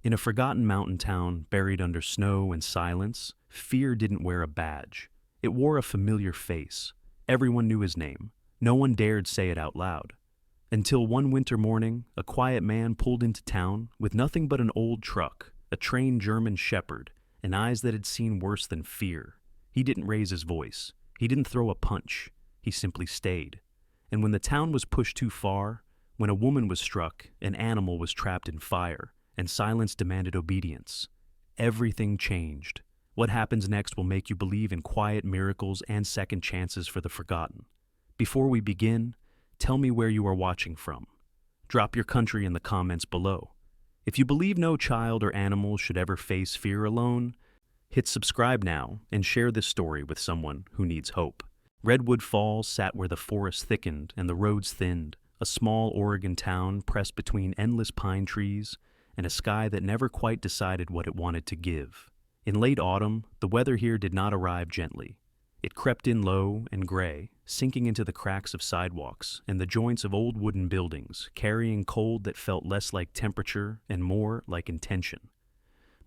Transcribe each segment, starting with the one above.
In a forgotten mountain town buried under snow and silence, fear didn't wear a badge. It wore a familiar face. Everyone knew his name. No one dared say it out loud. Until one winter morning, a quiet man pulled into town with nothing but an old truck, a trained German shepherd, and eyes that had seen worse than fear. He didn't raise his voice. He didn't throw a punch. He simply stayed. And when the town was pushed too far, when a woman was struck, an animal was trapped in fire, and silence demanded obedience, everything changed. What happens next will make you believe in quiet miracles and second chances for the forgotten. Before we begin, tell me where you are watching from. Drop your country in the comments below. If you believe no child or animal should ever face fear alone, hit subscribe now and share this story with someone who needs hope. Redwood Falls sat where the forest thickened and the roads thinned, a small Oregon town pressed between endless pine trees and a sky that never quite decided what it wanted to give. In late autumn, the weather here did not arrive gently. It crept in low and gray, sinking into the cracks of sidewalks and the joints of old wooden buildings, carrying cold that felt less like temperature and more like intention.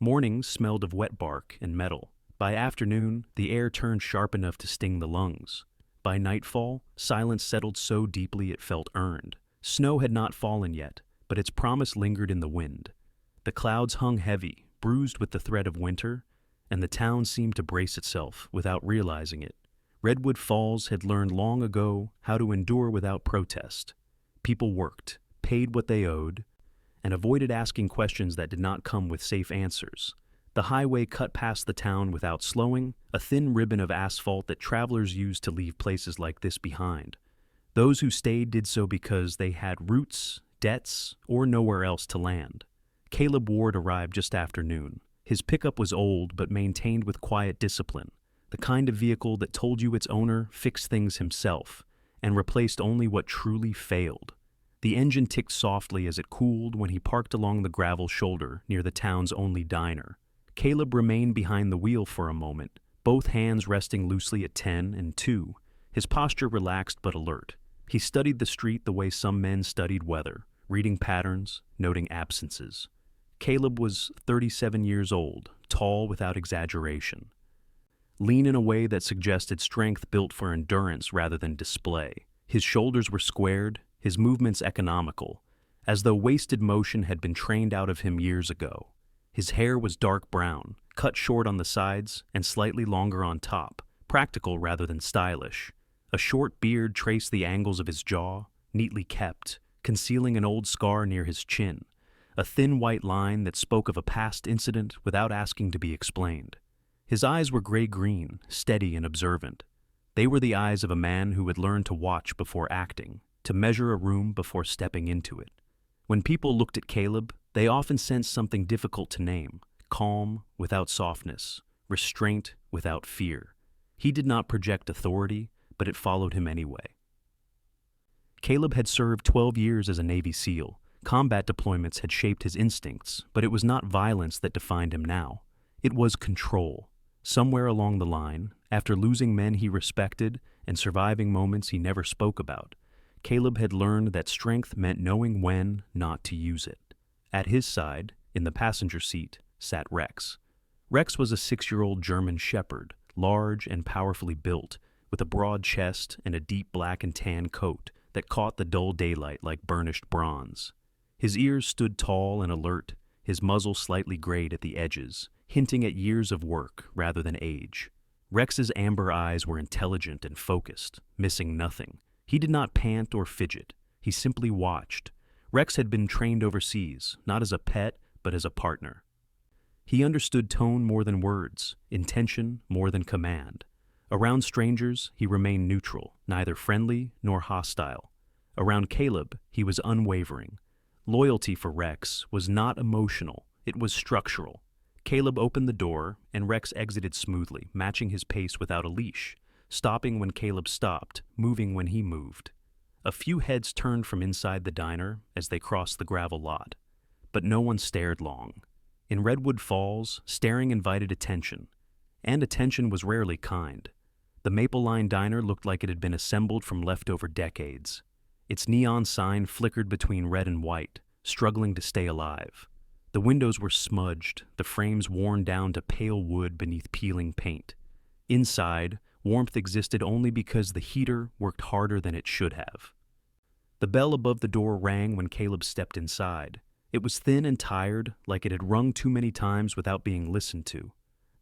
Mornings smelled of wet bark and metal. By afternoon, the air turned sharp enough to sting the lungs. By nightfall, silence settled so deeply it felt earned. Snow had not fallen yet, but its promise lingered in the wind. The clouds hung heavy, bruised with the threat of winter, and the town seemed to brace itself without realizing it. Redwood Falls had learned long ago how to endure without protest. People worked, paid what they owed, and avoided asking questions that did not come with safe answers. The highway cut past the town without slowing, a thin ribbon of asphalt that travelers used to leave places like this behind. Those who stayed did so because they had roots, debts, or nowhere else to land. Caleb Ward arrived just after noon. His pickup was old but maintained with quiet discipline, the kind of vehicle that told you its owner fixed things himself and replaced only what truly failed. The engine ticked softly as it cooled when he parked along the gravel shoulder near the town's only diner. Caleb remained behind the wheel for a moment, both hands resting loosely at 10 and 2, his posture relaxed but alert. He studied the street the way some men studied weather, reading patterns, noting absences. Caleb was 37 years old, tall without exaggeration. Lean in a way that suggested strength built for endurance rather than display. His shoulders were squared, his movements economical, as though wasted motion had been trained out of him years ago. His hair was dark brown, cut short on the sides and slightly longer on top, practical rather than stylish. A short beard traced the angles of his jaw, neatly kept, concealing an old scar near his chin, a thin white line that spoke of a past incident without asking to be explained. His eyes were gray-green, steady and observant. They were the eyes of a man who had learned to watch before acting, to measure a room before stepping into it. When people looked at Caleb, they often sensed something difficult to name: calm without softness, restraint without fear. He did not project authority, but it followed him anyway. Caleb had served 12 years as a Navy SEAL. Combat deployments had shaped his instincts, but it was not violence that defined him now. It was control. Somewhere along the line, after losing men he respected and surviving moments he never spoke about, Caleb had learned that strength meant knowing when not to use it. At his side, in the passenger seat, sat Rex. Rex was a 6-year-old German shepherd, large and powerfully built, with a broad chest and a deep black and tan coat that caught the dull daylight like burnished bronze. His ears stood tall and alert, his muzzle slightly grayed at the edges, hinting at years of work rather than age. Rex's amber eyes were intelligent and focused, missing nothing. He did not pant or fidget. He simply watched. Rex had been trained overseas, not as a pet, but as a partner. He understood tone more than words, intention more than command. Around strangers, he remained neutral, neither friendly nor hostile. Around Caleb, he was unwavering. Loyalty for Rex was not emotional, it was structural. Caleb opened the door, and Rex exited smoothly, matching his pace without a leash, stopping when Caleb stopped, moving when he moved. A few heads turned from inside the diner as they crossed the gravel lot, but no one stared long. In Redwood Falls, staring invited attention, and attention was rarely kind. The Maple Line Diner looked like it had been assembled from leftover decades. Its neon sign flickered between red and white, struggling to stay alive. The windows were smudged, the frames worn down to pale wood beneath peeling paint. Inside, warmth existed only because the heater worked harder than it should have. The bell above the door rang when Caleb stepped inside. It was thin and tired, like it had rung too many times without being listened to.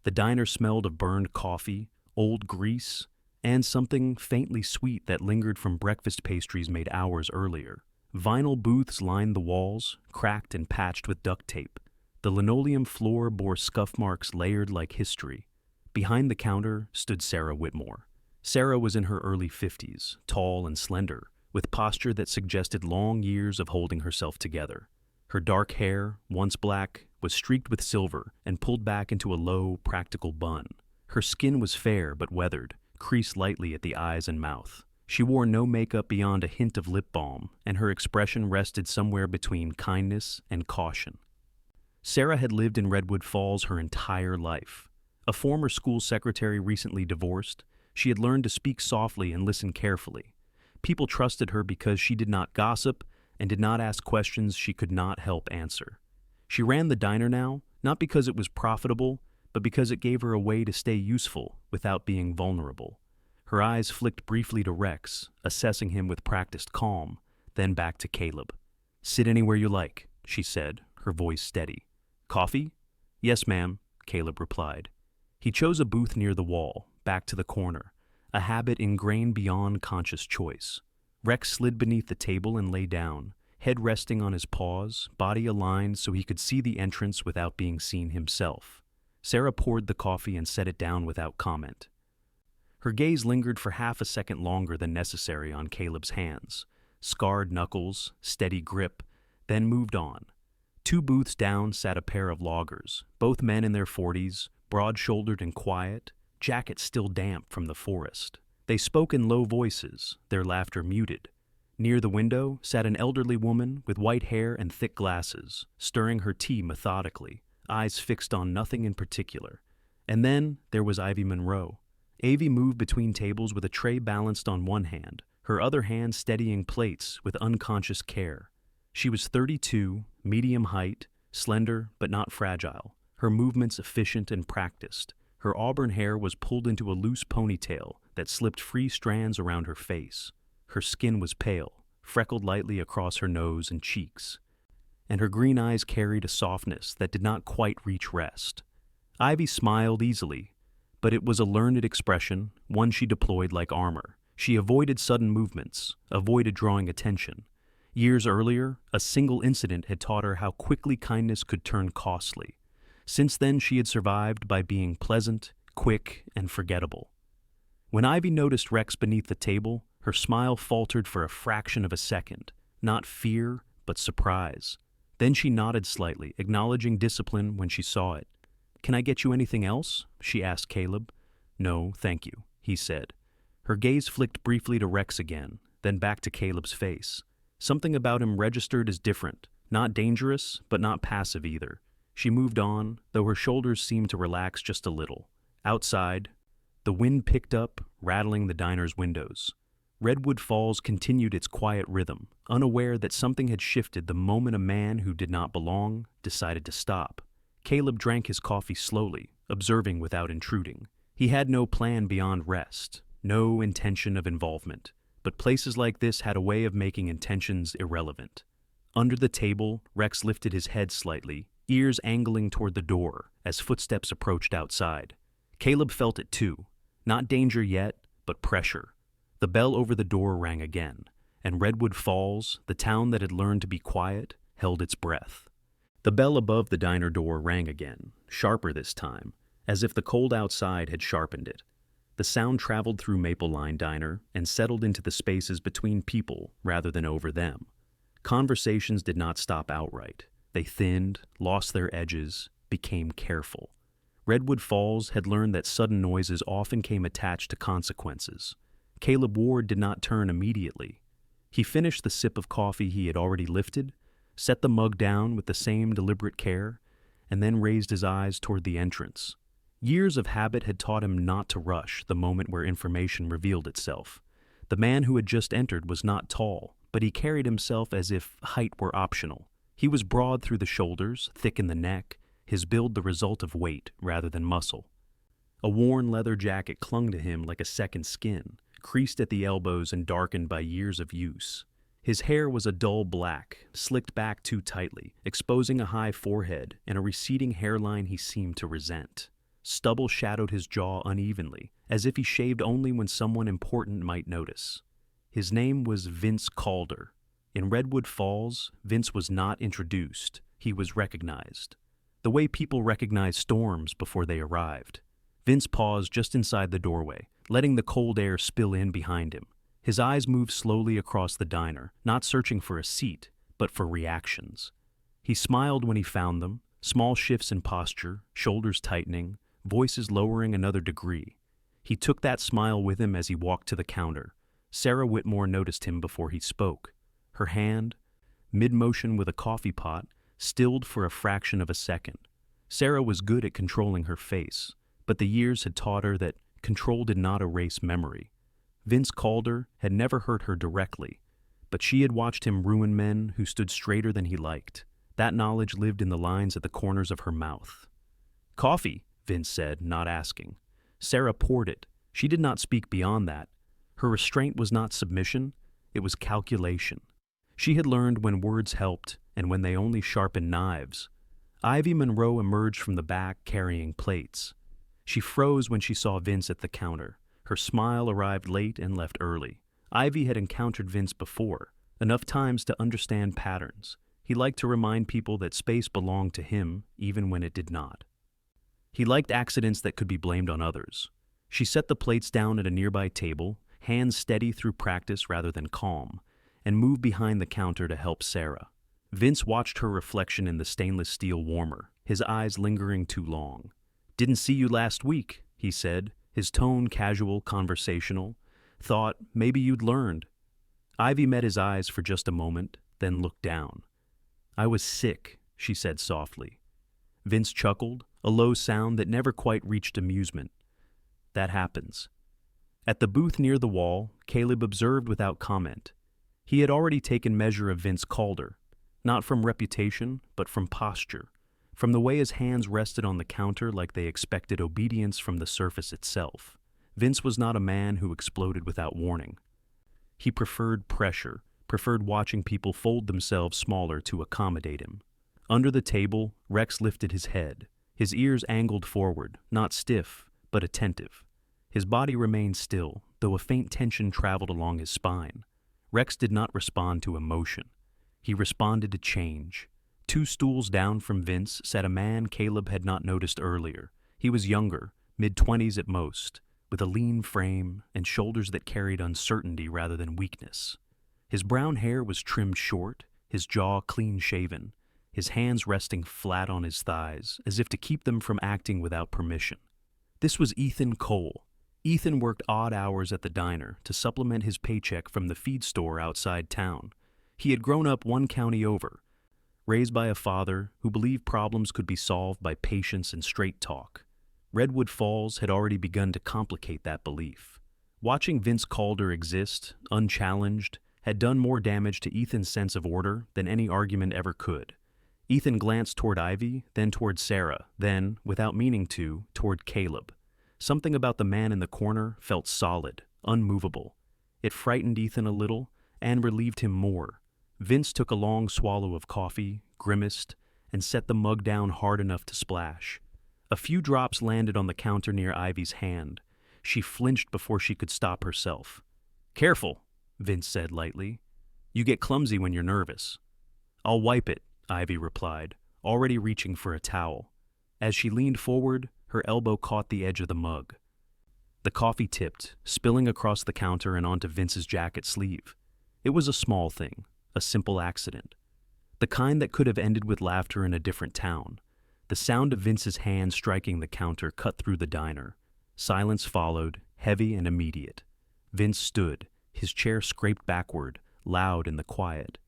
The diner smelled of burned coffee, old grease, and something faintly sweet that lingered from breakfast pastries made hours earlier. Vinyl booths lined the walls, cracked and patched with duct tape. The linoleum floor bore scuff marks layered like history. Behind the counter stood Sarah Whitmore. Sarah was in her early 50s, tall and slender, with posture that suggested long years of holding herself together. Her dark hair, once black, was streaked with silver and pulled back into a low, practical bun. Her skin was fair but weathered, creased lightly at the eyes and mouth. She wore no makeup beyond a hint of lip balm, and her expression rested somewhere between kindness and caution. Sarah had lived in Redwood Falls her entire life. A former school secretary recently divorced, she had learned to speak softly and listen carefully. People trusted her because she did not gossip and did not ask questions she could not help answer. She ran the diner now, not because it was profitable, but because it gave her a way to stay useful without being vulnerable. Her eyes flicked briefly to Rex, assessing him with practiced calm, then back to Caleb. "Sit anywhere you like," she said, her voice steady. "Coffee?" "Yes, ma'am," Caleb replied. He chose a booth near the wall, back to the corner, a habit ingrained beyond conscious choice. Rex slid beneath the table and lay down, head resting on his paws, body aligned so he could see the entrance without being seen himself. Sarah poured the coffee and set it down without comment. Her gaze lingered for half a second longer than necessary on Caleb's hands, scarred knuckles, steady grip, then moved on. 2 booths down sat a pair of loggers, both men in their 40s, broad-shouldered and quiet, jackets still damp from the forest. They spoke in low voices, their laughter muted. Near the window sat an elderly woman with white hair and thick glasses, stirring her tea methodically, eyes fixed on nothing in particular. And then there was Ivy Monroe. Avy moved between tables with a tray balanced on one hand, her other hand steadying plates with unconscious care. She was 32, medium height, slender but not fragile, her movements efficient and practiced. Her auburn hair was pulled into a loose ponytail that slipped free strands around her face. Her skin was pale, freckled lightly across her nose and cheeks, and her green eyes carried a softness that did not quite reach rest. Ivy smiled easily, but it was a learned expression, one she deployed like armor. She avoided sudden movements, avoided drawing attention. Years earlier, a single incident had taught her how quickly kindness could turn costly. Since then, she had survived by being pleasant, quick, and forgettable. When Ivy noticed Rex beneath the table, her smile faltered for a fraction of a second, not fear, but surprise. Then she nodded slightly, acknowledging discipline when she saw it. "Can I get you anything else?" she asked Caleb. "No, thank you," he said. Her gaze flicked briefly to Rex again, then back to Caleb's face. Something about him registered as different, not dangerous, but not passive either. She moved on, though her shoulders seemed to relax just a little. Outside, the wind picked up, rattling the diner's windows. Redwood Falls continued its quiet rhythm, unaware that something had shifted the moment a man who did not belong decided to stop. Caleb drank his coffee slowly, observing without intruding. He had no plan beyond rest, no intention of involvement, but places like this had a way of making intentions irrelevant. Under the table, Rex lifted his head slightly, ears angling toward the door as footsteps approached outside. Caleb felt it too, not danger yet, but pressure. The bell over the door rang again, and Redwood Falls, the town that had learned to be quiet, held its breath. The bell above the diner door rang again, sharper this time, as if the cold outside had sharpened it. The sound traveled through Maple Line Diner and settled into the spaces between people rather than over them. Conversations did not stop outright. They thinned, lost their edges, became careful. Redwood Falls had learned that sudden noises often came attached to consequences. Caleb Ward did not turn immediately. He finished the sip of coffee he had already lifted, set the mug down with the same deliberate care, and then raised his eyes toward the entrance. Years of habit had taught him not to rush the moment where information revealed itself. The man who had just entered was not tall, but he carried himself as if height were optional. He was broad through the shoulders, thick in the neck, his build the result of weight rather than muscle. A worn leather jacket clung to him like a second skin, creased at the elbows and darkened by years of use. His hair was a dull black, slicked back too tightly, exposing a high forehead and a receding hairline he seemed to resent. Stubble shadowed his jaw unevenly, as if he shaved only when someone important might notice. His name was Vince Calder. In Redwood Falls, Vince was not introduced, he was recognized. The way people recognize storms before they arrived. Vince paused just inside the doorway, letting the cold air spill in behind him. His eyes moved slowly across the diner, not searching for a seat, but for reactions. He smiled when he found them, small shifts in posture, shoulders tightening, voices lowering another degree. He took that smile with him as he walked to the counter. Sarah Whitmore noticed him before he spoke. Her hand, mid-motion with a coffee pot, stilled for a fraction of a second. Sarah was good at controlling her face, but the years had taught her that control did not erase memory. Vince Calder had never hurt her directly, but she had watched him ruin men who stood straighter than he liked. That knowledge lived in the lines at the corners of her mouth. "Coffee," Vince said, not asking. Sarah poured it. She did not speak beyond that. Her restraint was not submission, it was calculation. She had learned when words helped and when they only sharpened knives. Ivy Monroe emerged from the back carrying plates. She froze when she saw Vince at the counter. Her smile arrived late and left early. Ivy had encountered Vince before, enough times to understand patterns. He liked to remind people that space belonged to him, even when it did not. He liked accidents that could be blamed on others. She set the plates down at a nearby table, hands steady through practice rather than calm, and moved behind the counter to help Sarah. Vince watched her reflection in the stainless steel warmer, his eyes lingering too long. "Didn't see you last week," he said, his tone casual, conversational. "Thought maybe you'd learned." Ivy met his eyes for just a moment, then looked down. "I was sick," she said softly. Vince chuckled, a low sound that never quite reached amusement. "That happens." At the booth near the wall, Caleb observed without comment. He had already taken measure of Vince Calder, not from reputation, but from posture, from the way his hands rested on the counter like they expected obedience from the surface itself. Vince was not a man who exploded without warning. He preferred pressure, preferred watching people fold themselves smaller to accommodate him. Under the table, Rex lifted his head, his ears angled forward, not stiff, but attentive. His body remained still, though a faint tension traveled along his spine. Rex did not respond to emotion. He responded to change. 2 stools down from Vince sat a man Caleb had not noticed earlier. He was younger, mid-20s at most, with a lean frame and shoulders that carried uncertainty rather than weakness. His brown hair was trimmed short, his jaw clean-shaven, his hands resting flat on his thighs, as if to keep them from acting without permission. This was Ethan Cole. Ethan worked odd hours at the diner to supplement his paycheck from the feed store outside town. He had grown up 1 county over, raised by a father who believed problems could be solved by patience and straight talk. Redwood Falls had already begun to complicate that belief. Watching Vince Calder exist, unchallenged, had done more damage to Ethan's sense of order than any argument ever could. Ethan glanced toward Ivy, then toward Sarah, then, without meaning to, toward Caleb. Something about the man in the corner felt solid, unmovable. It frightened Ethan a little, and relieved him more. Vince took a long swallow of coffee, grimaced, and set the mug down hard enough to splash. A few drops landed on the counter near Ivy's hand. She flinched before she could stop herself. "Careful," Vince said lightly. "You get clumsy when you're nervous." "I'll wipe it," Ivy replied, already reaching for a towel. As she leaned forward, her elbow caught the edge of the mug. The coffee tipped, spilling across the counter and onto Vince's jacket sleeve. It was a small thing, a simple accident. The kind that could have ended with laughter in a different town. The sound of Vince's hand striking the counter cut through the diner. Silence followed, heavy and immediate. Vince stood, his chair scraped backward, loud in the quiet.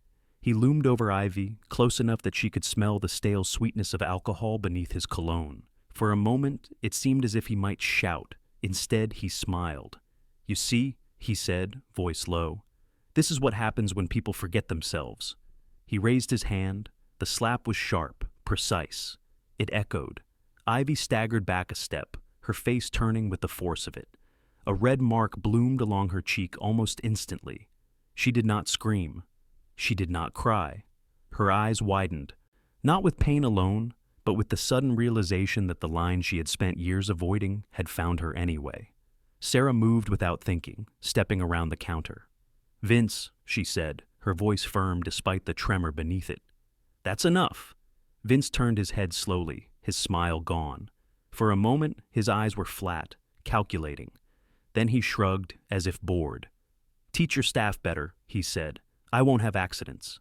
He loomed over Ivy, close enough that she could smell the stale sweetness of alcohol beneath his cologne. For a moment, it seemed as if he might shout. Instead, he smiled. "You see," he said, voice low, "this is what happens when people forget themselves." He raised his hand, The slap was sharp, precise. It echoed. Ivy staggered back a step, her face turning with the force of it. A red mark bloomed along her cheek almost instantly. She did not scream. She did not cry. Her eyes widened, not with pain alone, but with the sudden realization that the line she had spent years avoiding had found her anyway. Sarah moved without thinking, stepping around the counter. "Vince," she said, her voice firm despite the tremor beneath it. "That's enough." Vince turned his head slowly, his smile gone. For a moment, his eyes were flat, calculating. Then he shrugged, as if bored. "Teach your staff better," he said. "I won't have accidents."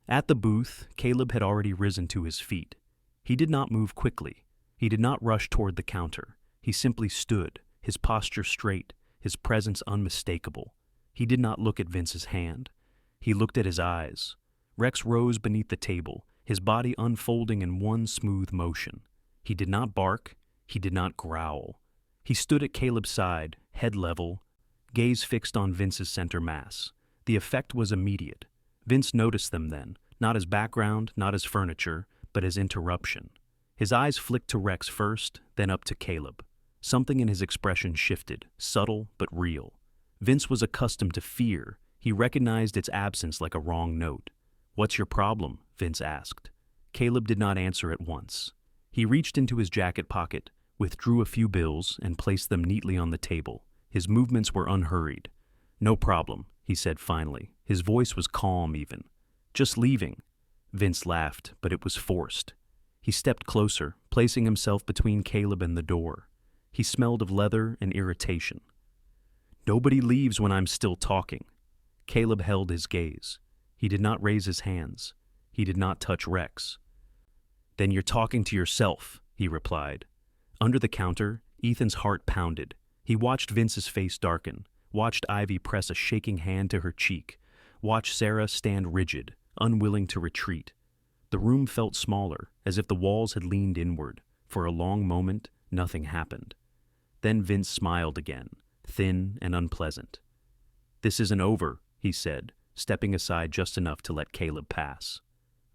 At the booth, Caleb had already risen to his feet. He did not move quickly. He did not rush toward the counter. He simply stood, his posture straight, his presence unmistakable. He did not look at Vince's hand. He looked at his eyes. Rex rose beneath the table, his body unfolding in one smooth motion. He did not bark. He did not growl. He stood at Caleb's side, head level, gaze fixed on Vince's center mass. The effect was immediate. Vince noticed them then, not as background, not as furniture, but as interruption. His eyes flicked to Rex first, then up to Caleb. Something in his expression shifted, subtle but real. Vince was accustomed to fear. He recognized its absence like a wrong note. "What's your problem?" Vince asked. Caleb did not answer at once. He reached into his jacket pocket, withdrew a few bills, and placed them neatly on the table. His movements were unhurried. "No problem," he said finally. His voice was calm even. "Just leaving." Vince laughed, but it was forced. He stepped closer, placing himself between Caleb and the door. He smelled of leather and irritation. "Nobody leaves when I'm still talking." Caleb held his gaze. He did not raise his hands. He did not touch Rex. "Then you're talking to yourself," he replied. Under the counter, Ethan's heart pounded. He watched Vince's face darken, watched Ivy press a shaking hand to her cheek, watched Sarah stand rigid, unwilling to retreat. The room felt smaller, as if the walls had leaned inward. For a long moment, nothing happened. Then Vince smiled again, thin and unpleasant. "This isn't over," he said, stepping aside just enough to let Caleb pass.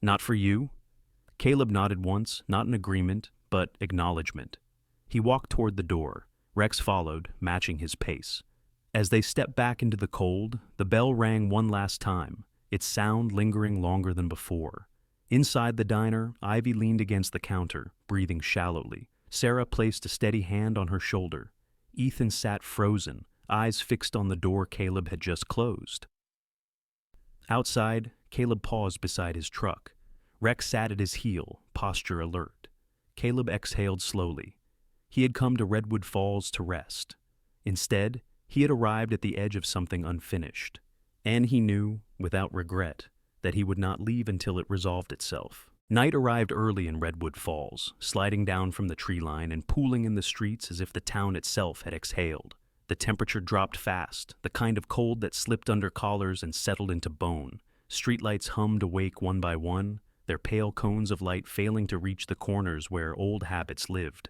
"Not for you?" Caleb nodded once, not in agreement, but acknowledgement. He walked toward the door. Rex followed, matching his pace. As they stepped back into the cold, the bell rang one last time, its sound lingering longer than before. Inside the diner, Ivy leaned against the counter, breathing shallowly. Sarah placed a steady hand on her shoulder. Ethan sat frozen, eyes fixed on the door Caleb had just closed. Outside, Caleb paused beside his truck. Rex sat at his heel, posture alert. Caleb exhaled slowly. He had come to Redwood Falls to rest. Instead, he had arrived at the edge of something unfinished. And he knew, without regret, that he would not leave until it resolved itself. Night arrived early in Redwood Falls, sliding down from the tree line and pooling in the streets as if the town itself had exhaled. The temperature dropped fast, the kind of cold that slipped under collars and settled into bone. Streetlights hummed awake one by one, their pale cones of light failing to reach the corners where old habits lived.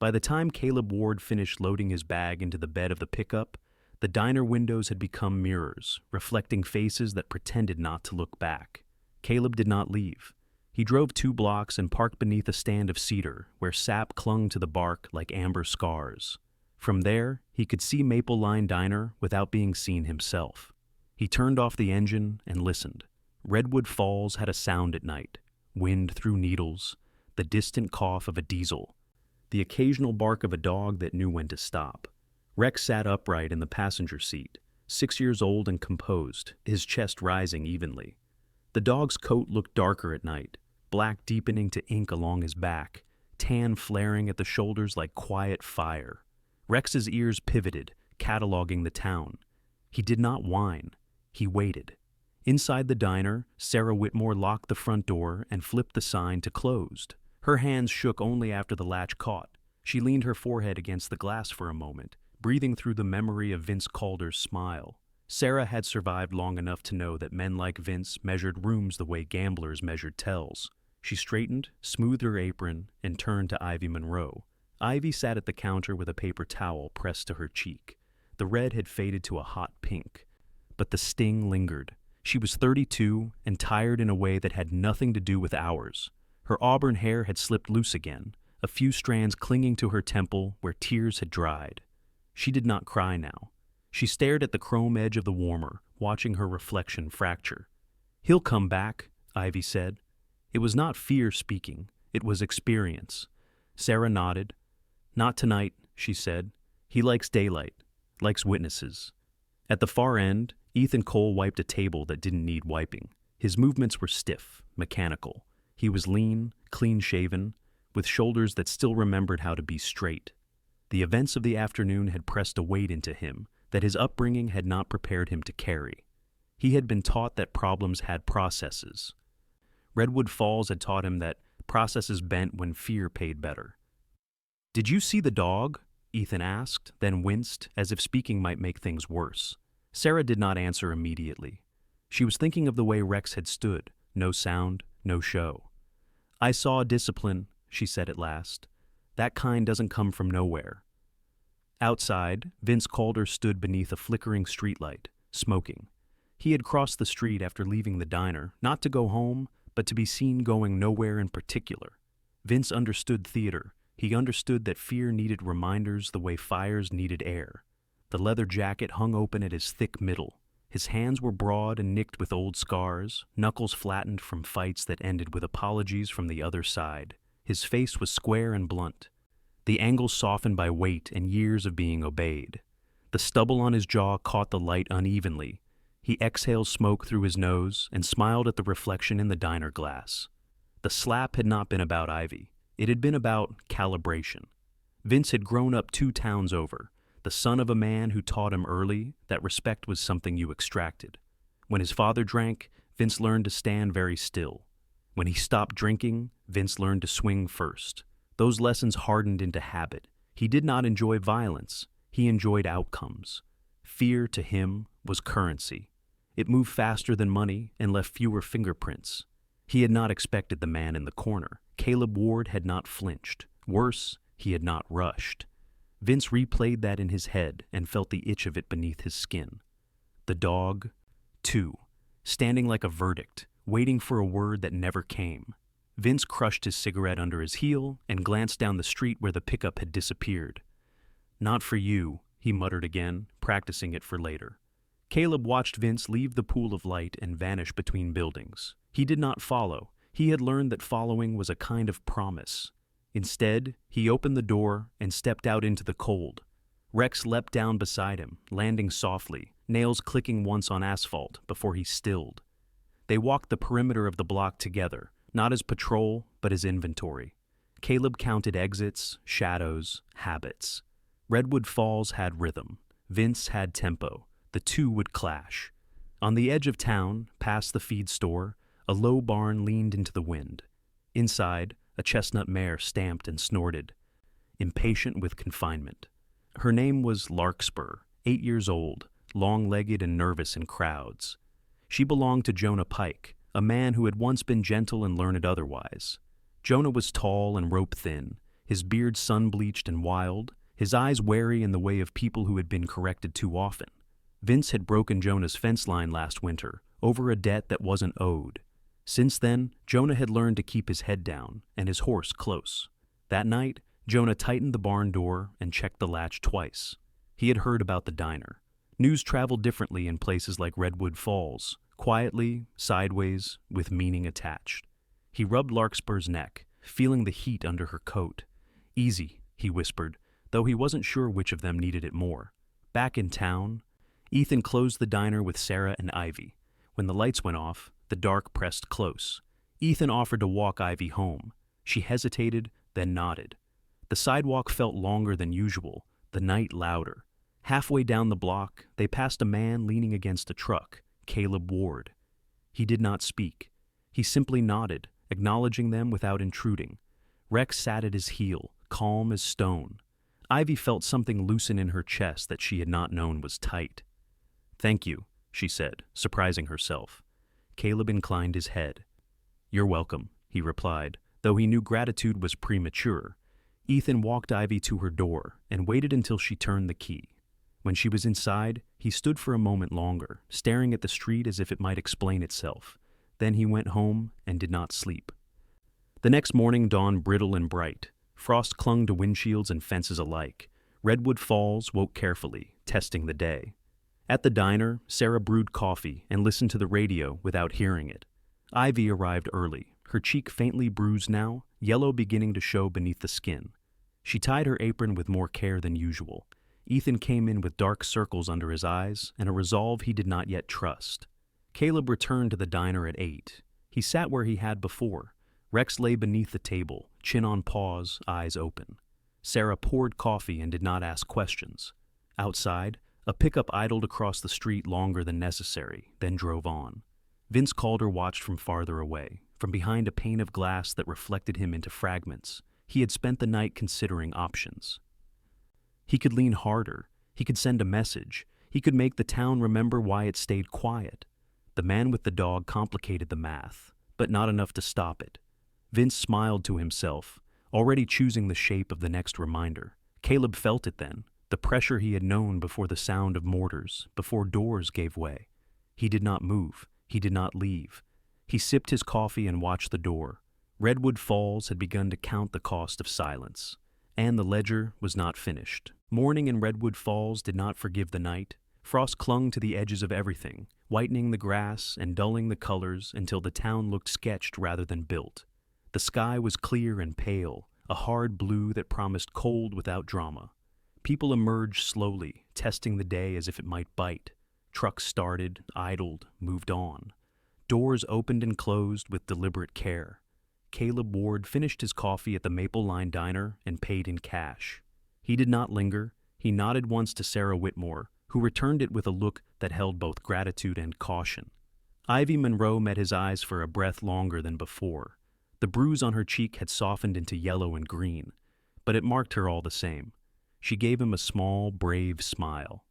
By the time Caleb Ward finished loading his bag into the bed of the pickup, the diner windows had become mirrors, reflecting faces that pretended not to look back. Caleb did not leave. He drove 2 blocks and parked beneath a stand of cedar, where sap clung to the bark like amber scars. From there, he could see Maple Line Diner without being seen himself. He turned off the engine and listened. Redwood Falls had a sound at night, wind through needles, the distant cough of a diesel, the occasional bark of a dog that knew when to stop. Rex sat upright in the passenger seat, 6 years old and composed, his chest rising evenly. The dog's coat looked darker at night, black deepening to ink along his back, tan flaring at the shoulders like quiet fire. Rex's ears pivoted, cataloging the town. He did not whine. He waited. Inside the diner, Sarah Whitmore locked the front door and flipped the sign to closed. Her hands shook only after the latch caught. She leaned her forehead against the glass for a moment, breathing through the memory of Vince Calder's smile. Sarah had survived long enough to know that men like Vince measured rooms the way gamblers measured tells. She straightened, smoothed her apron, and turned to Ivy Monroe. Ivy sat at the counter with a paper towel pressed to her cheek. The red had faded to a hot pink, but the sting lingered. She was 32 and tired in a way that had nothing to do with hours. Her auburn hair had slipped loose again, a few strands clinging to her temple where tears had dried. She did not cry now. She stared at the chrome edge of the warmer, watching her reflection fracture. "He'll come back," Ivy said. It was not fear speaking, it was experience. Sarah nodded. "Not tonight," she said. "He likes daylight, likes witnesses." At the far end, Ethan Cole wiped a table that didn't need wiping. His movements were stiff, mechanical. He was lean, clean-shaven, with shoulders that still remembered how to be straight. The events of the afternoon had pressed a weight into him that his upbringing had not prepared him to carry. He had been taught that problems had processes. Redwood Falls had taught him that processes bent when fear paid better. "Did you see the dog?" Ethan asked, then winced, as if speaking might make things worse. Sarah did not answer immediately. She was thinking of the way Rex had stood, no sound, no show. "I saw discipline," she said at last. "That kind doesn't come from nowhere." Outside, Vince Calder stood beneath a flickering streetlight, smoking. He had crossed the street after leaving the diner, not to go home, but to be seen going nowhere in particular. Vince understood theater. He understood that fear needed reminders the way fires needed air. The leather jacket hung open at his thick middle. His hands were broad and nicked with old scars, knuckles flattened from fights that ended with apologies from the other side. His face was square and blunt, the angles softened by weight and years of being obeyed. The stubble on his jaw caught the light unevenly. He exhaled smoke through his nose and smiled at the reflection in the diner glass. The slap had not been about Ivy. It had been about calibration. Vince had grown up 2 towns over, the son of a man who taught him early that respect was something you extracted. When his father drank, Vince learned to stand very still. When he stopped drinking, Vince learned to swing first. Those lessons hardened into habit. He did not enjoy violence. He enjoyed outcomes. Fear, to him, was currency. It moved faster than money and left fewer fingerprints. He had not expected the man in the corner. Caleb Ward had not flinched. Worse, he had not rushed. Vince replayed that in his head and felt the itch of it beneath his skin. The dog, too, standing like a verdict, waiting for a word that never came. Vince crushed his cigarette under his heel and glanced down the street where the pickup had disappeared. "Not for you," he muttered again, practicing it for later. Caleb watched Vince leave the pool of light and vanish between buildings. He did not follow. He had learned that following was a kind of promise. Instead, he opened the door and stepped out into the cold. Rex leapt down beside him, landing softly, nails clicking once on asphalt before he stilled. They walked the perimeter of the block together, not as patrol, but as inventory. Caleb counted exits, shadows, habits. Redwood Falls had rhythm. Vince had tempo. The two would clash. On the edge of town, past the feed store, a low barn leaned into the wind. Inside, a chestnut mare stamped and snorted, impatient with confinement. Her name was Larkspur, 8 years old, long-legged and nervous in crowds. She belonged to Jonah Pike, a man who had once been gentle and learned otherwise. Jonah was tall and rope-thin, his beard sun-bleached and wild, his eyes wary in the way of people who had been corrected too often. Vince had broken Jonah's fence line last winter, over a debt that wasn't owed. Since then, Jonah had learned to keep his head down and his horse close. That night, Jonah tightened the barn door and checked the latch twice. He had heard about the diner. News traveled differently in places like Redwood Falls, quietly, sideways, with meaning attached. He rubbed Larkspur's neck, feeling the heat under her coat. "Easy," he whispered, though he wasn't sure which of them needed it more. Back in town, Ethan closed the diner with Sarah and Ivy. When the lights went off, the dark pressed close. Ethan offered to walk Ivy home. She hesitated, then nodded. The sidewalk felt longer than usual, the night louder. Halfway down the block, they passed a man leaning against a truck, Caleb Ward. He did not speak. He simply nodded, acknowledging them without intruding. Rex sat at his heel, calm as stone. Ivy felt something loosen in her chest that she had not known was tight. "Thank you," she said, surprising herself. Caleb inclined his head. "You're welcome," he replied, though he knew gratitude was premature. Ethan walked Ivy to her door and waited until she turned the key. When she was inside, he stood for a moment longer, staring at the street as if it might explain itself. Then he went home and did not sleep. The next morning dawned brittle and bright. Frost clung to windshields and fences alike. Redwood Falls woke carefully, testing the day. At the diner, Sarah brewed coffee and listened to the radio without hearing it. Ivy arrived early, her cheek faintly bruised now, yellow beginning to show beneath the skin. She tied her apron with more care than usual. Ethan came in with dark circles under his eyes and a resolve he did not yet trust. Caleb returned to the diner at 8. He sat where he had before. Rex lay beneath the table, chin on paws, eyes open. Sarah poured coffee and did not ask questions. Outside, a pickup idled across the street longer than necessary, then drove on. Vince Calder watched from farther away, from behind a pane of glass that reflected him into fragments. He had spent the night considering options. He could lean harder. He could send a message. He could make the town remember why it stayed quiet. The man with the dog complicated the math, but not enough to stop it. Vince smiled to himself, already choosing the shape of the next reminder. Caleb felt it then, the pressure he had known before the sound of mortars, before doors gave way. He did not move. He did not leave. He sipped his coffee and watched the door. Redwood Falls had begun to count the cost of silence, and the ledger was not finished. Morning in Redwood Falls did not forgive the night. Frost clung to the edges of everything, whitening the grass and dulling the colors until the town looked sketched rather than built. The sky was clear and pale, a hard blue that promised cold without drama. People emerged slowly, testing the day as if it might bite. Trucks started, idled, moved on. Doors opened and closed with deliberate care. Caleb Ward finished his coffee at the Maple Line Diner and paid in cash. He did not linger. He nodded once to Sarah Whitmore, who returned it with a look that held both gratitude and caution. Ivy Monroe met his eyes for a breath longer than before. The bruise on her cheek had softened into yellow and green, but it marked her all the same. She gave him a small, brave smile.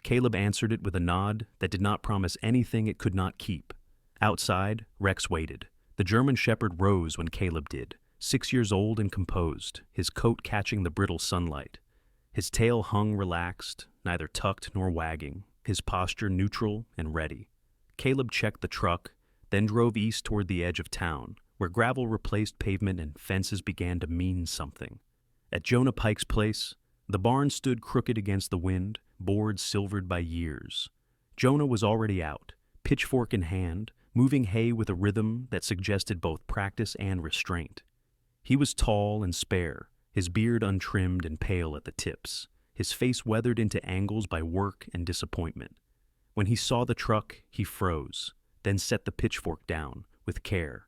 Caleb answered it with a nod that did not promise anything it could not keep. Outside, Rex waited. The German shepherd rose when Caleb did, 6 years old and composed, his coat catching the brittle sunlight. His tail hung relaxed, neither tucked nor wagging, his posture neutral and ready. Caleb checked the truck, then drove east toward the edge of town, where gravel replaced pavement and fences began to mean something. At Jonah Pike's place, the barn stood crooked against the wind, boards silvered by years. Jonah was already out, pitchfork in hand, moving hay with a rhythm that suggested both practice and restraint. He was tall and spare, his beard untrimmed and pale at the tips, his face weathered into angles by work and disappointment. When he saw the truck, he froze, then set the pitchfork down, with care.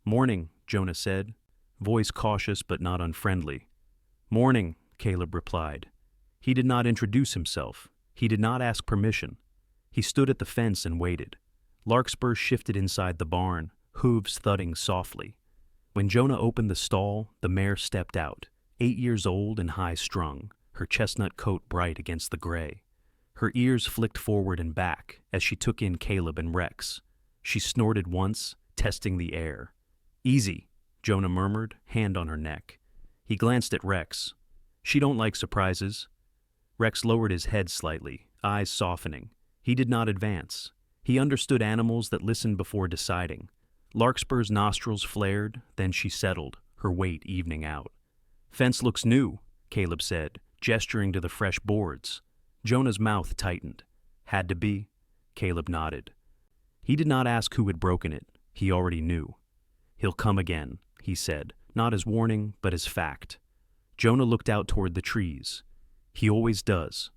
"Morning," Jonah said, voice cautious but not unfriendly. "Morning," Caleb replied. He did not introduce himself. He did not ask permission. He stood at the fence and waited. Larkspur shifted inside the barn, hooves thudding softly. When Jonah opened the stall, the mare stepped out, 8 years old and high-strung, her chestnut coat bright against the gray. Her ears flicked forward and back as she took in Caleb and Rex. She snorted once, testing the air. "Easy," Jonah murmured, hand on her neck. He glanced at Rex. "She don't like surprises." Rex lowered his head slightly, eyes softening. He did not advance. He understood animals that listened before deciding. Larkspur's nostrils flared, then she settled, her weight evening out. "Fence looks new," Caleb said, gesturing to the fresh boards. Jonah's mouth tightened. "Had to be." Caleb nodded. He did not ask who had broken it. He already knew. "He'll come again," he said, not as warning, but as fact. Jonah looked out toward the trees. "He always does."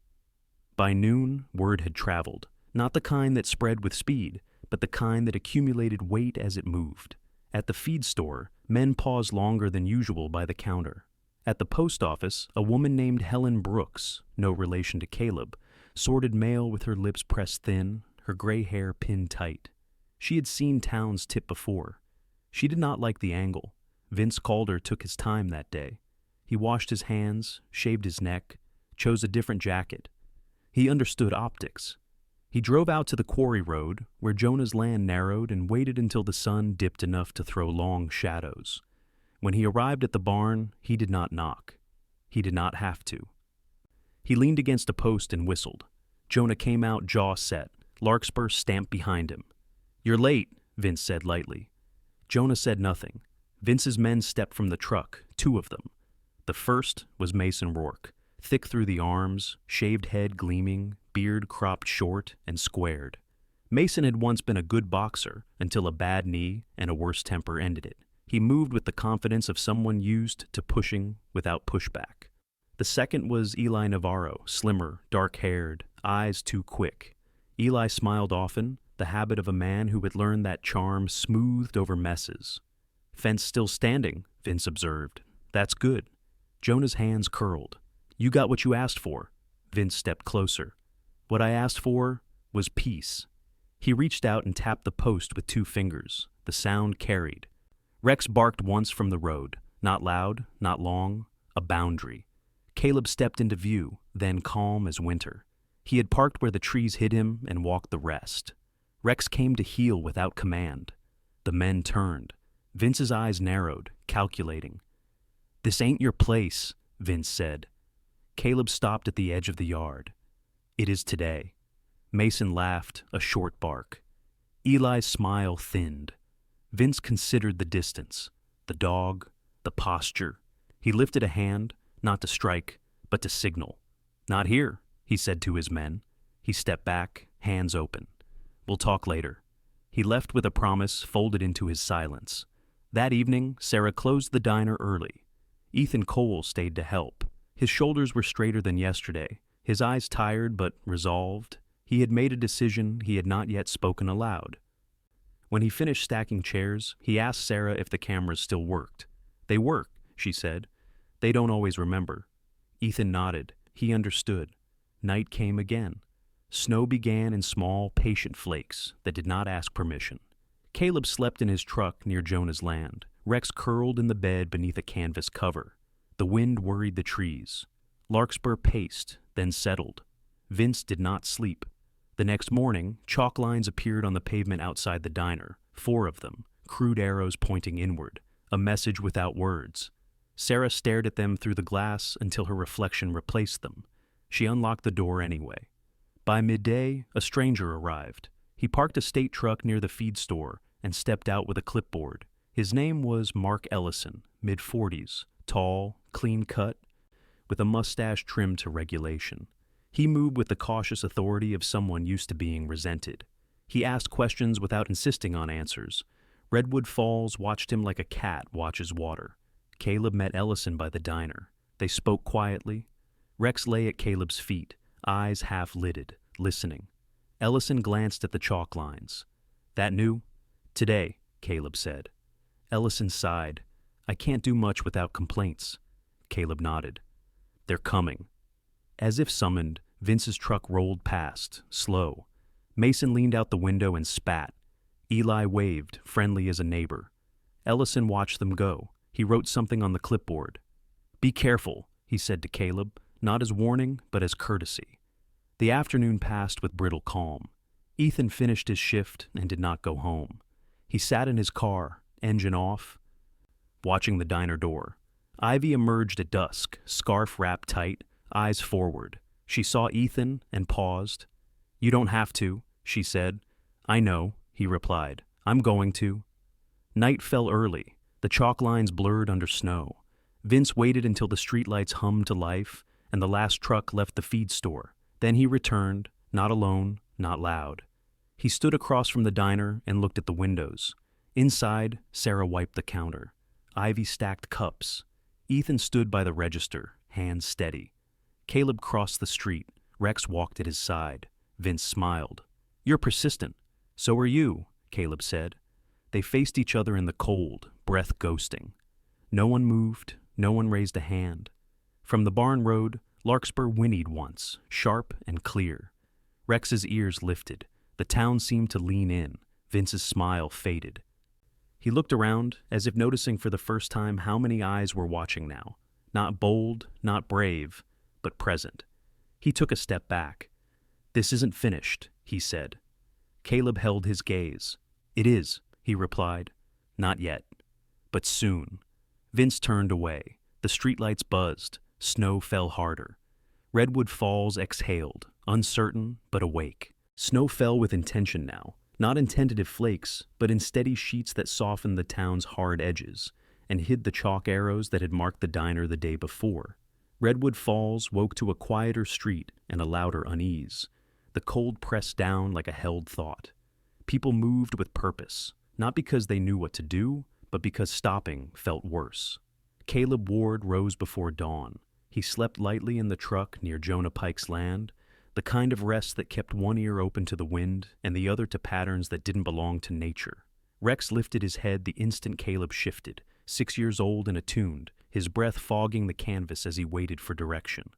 By noon, word had traveled, not the kind that spread with speed, but the kind that accumulated weight as it moved. At the feed store, men paused longer than usual by the counter. At the post office, a woman named Helen Brooks, no relation to Caleb, sorted mail with her lips pressed thin, her gray hair pinned tight. She had seen towns tip before. She did not like the angle. Vince Calder took his time that day. He washed his hands, shaved his neck, chose a different jacket. He understood optics. He drove out to the quarry road, where Jonah's land narrowed, and waited until the sun dipped enough to throw long shadows. When he arrived at the barn, he did not knock. He did not have to. He leaned against a post and whistled. Jonah came out, jaw set. Larkspur stamped behind him. "You're late," Vince said lightly. Jonah said nothing. Vince's men stepped from the truck, 2 of them. The first was Mason Rourke, thick through the arms, shaved head gleaming, beard cropped short and squared. Mason had once been a good boxer until a bad knee and a worse temper ended it. He moved with the confidence of someone used to pushing without pushback. The second was Eli Navarro, slimmer, dark-haired, eyes too quick. Eli smiled often, the habit of a man who had learned that charm smoothed over messes. "Fence still standing," Vince observed. "That's good." Jonah's hands curled. "You got what you asked for." Vince stepped closer. "What I asked for was peace." He reached out and tapped the post with 2 fingers. The sound carried. Rex barked once from the road. Not loud, not long, a boundary. Caleb stepped into view, then calm as winter. He had parked where the trees hid him and walked the rest. Rex came to heel without command. The men turned. Vince's eyes narrowed, calculating. "This ain't your place," Vince said. Caleb stopped at the edge of the yard. "It is today." Mason laughed, a short bark. Eli's smile thinned. Vince considered the distance, the dog, the posture. He lifted a hand, not to strike, but to signal. "Not here," he said to his men. He stepped back, hands open. "We'll talk later." He left with a promise folded into his silence. That evening, Sarah closed the diner early. Ethan Cole stayed to help. His shoulders were straighter than yesterday, his eyes tired but resolved. He had made a decision he had not yet spoken aloud. When he finished stacking chairs, he asked Sarah if the cameras still worked. "They work," she said. "They don't always remember." Ethan nodded. He understood. Night came again. Snow began in small, patient flakes that did not ask permission. Caleb slept in his truck near Jonah's land. Rex curled in the bed beneath a canvas cover. The wind worried the trees. Larkspur paced, then settled. Vince did not sleep. The next morning, chalk lines appeared on the pavement outside the diner, 4 of them, crude arrows pointing inward, a message without words. Sarah stared at them through the glass until her reflection replaced them. She unlocked the door anyway. By midday, a stranger arrived. He parked a state truck near the feed store and stepped out with a clipboard. His name was Mark Ellison, mid-40s, tall, clean-cut, with a mustache trimmed to regulation. He moved with the cautious authority of someone used to being resented. He asked questions without insisting on answers. Redwood Falls watched him like a cat watches water. Caleb met Ellison by the diner. They spoke quietly. Rex lay at Caleb's feet, eyes half-lidded, listening. Ellison glanced at the chalk lines. "That new?" "Today," Caleb said. Ellison sighed. "I can't do much without complaints." Caleb nodded. "They're coming." As if summoned, Vince's truck rolled past, slow. Mason leaned out the window and spat. Eli waved, friendly as a neighbor. Ellison watched them go. He wrote something on the clipboard. "Be careful," he said to Caleb, not as warning, but as courtesy. The afternoon passed with brittle calm. Ethan finished his shift and did not go home. He sat in his car, engine off, watching the diner door. Ivy emerged at dusk, scarf wrapped tight, eyes forward. She saw Ethan and paused. "You don't have to," she said. "I know," he replied. "I'm going to." Night fell early. The chalk lines blurred under snow. Vince waited until the streetlights hummed to life and the last truck left the feed store. Then he returned, not alone, not loud. He stood across from the diner and looked at the windows. Inside, Sarah wiped the counter. Ivy stacked cups. Ethan stood by the register, hands steady. Caleb crossed the street. Rex walked at his side. Vince smiled. "You're persistent." "So are you," Caleb said. They faced each other in the cold, breath ghosting. No one moved, no one raised a hand. From the barn road, Larkspur whinnied once, sharp and clear. Rex's ears lifted. The town seemed to lean in. Vince's smile faded. He looked around, as if noticing for the first time how many eyes were watching now. Not bold, not brave, but present. He took a step back. "This isn't finished," he said. Caleb held his gaze. "It is," he replied. "Not yet. But soon." Vince turned away. The streetlights buzzed. Snow fell harder. Redwood Falls exhaled, uncertain but awake. Snow fell with intention now, not in tentative flakes, but in steady sheets that softened the town's hard edges and hid the chalk arrows that had marked the diner the day before. Redwood Falls woke to a quieter street and a louder unease. The cold pressed down like a held thought. People moved with purpose, not because they knew what to do, but because stopping felt worse. Caleb Ward rose before dawn. He slept lightly in the truck near Jonah Pike's land, the kind of rest that kept one ear open to the wind and the other to patterns that didn't belong to nature. Rex lifted his head the instant Caleb shifted, 6 years old and attuned, his breath fogging the canvas as he waited for direction.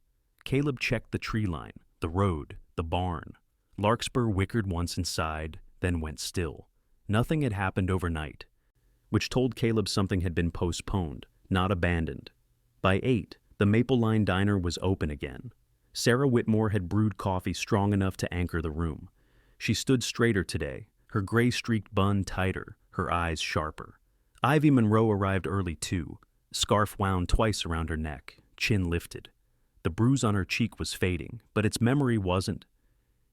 Caleb checked the tree line, the road, the barn. Larkspur whickered once inside, then went still. Nothing had happened overnight, which told Caleb something had been postponed, not abandoned. By 8, the Maple Line Diner was open again. Sarah Whitmore had brewed coffee strong enough to anchor the room. She stood straighter today, her gray-streaked bun tighter, her eyes sharper. Ivy Monroe arrived early too, scarf wound twice around her neck, chin lifted. The bruise on her cheek was fading, but its memory wasn't.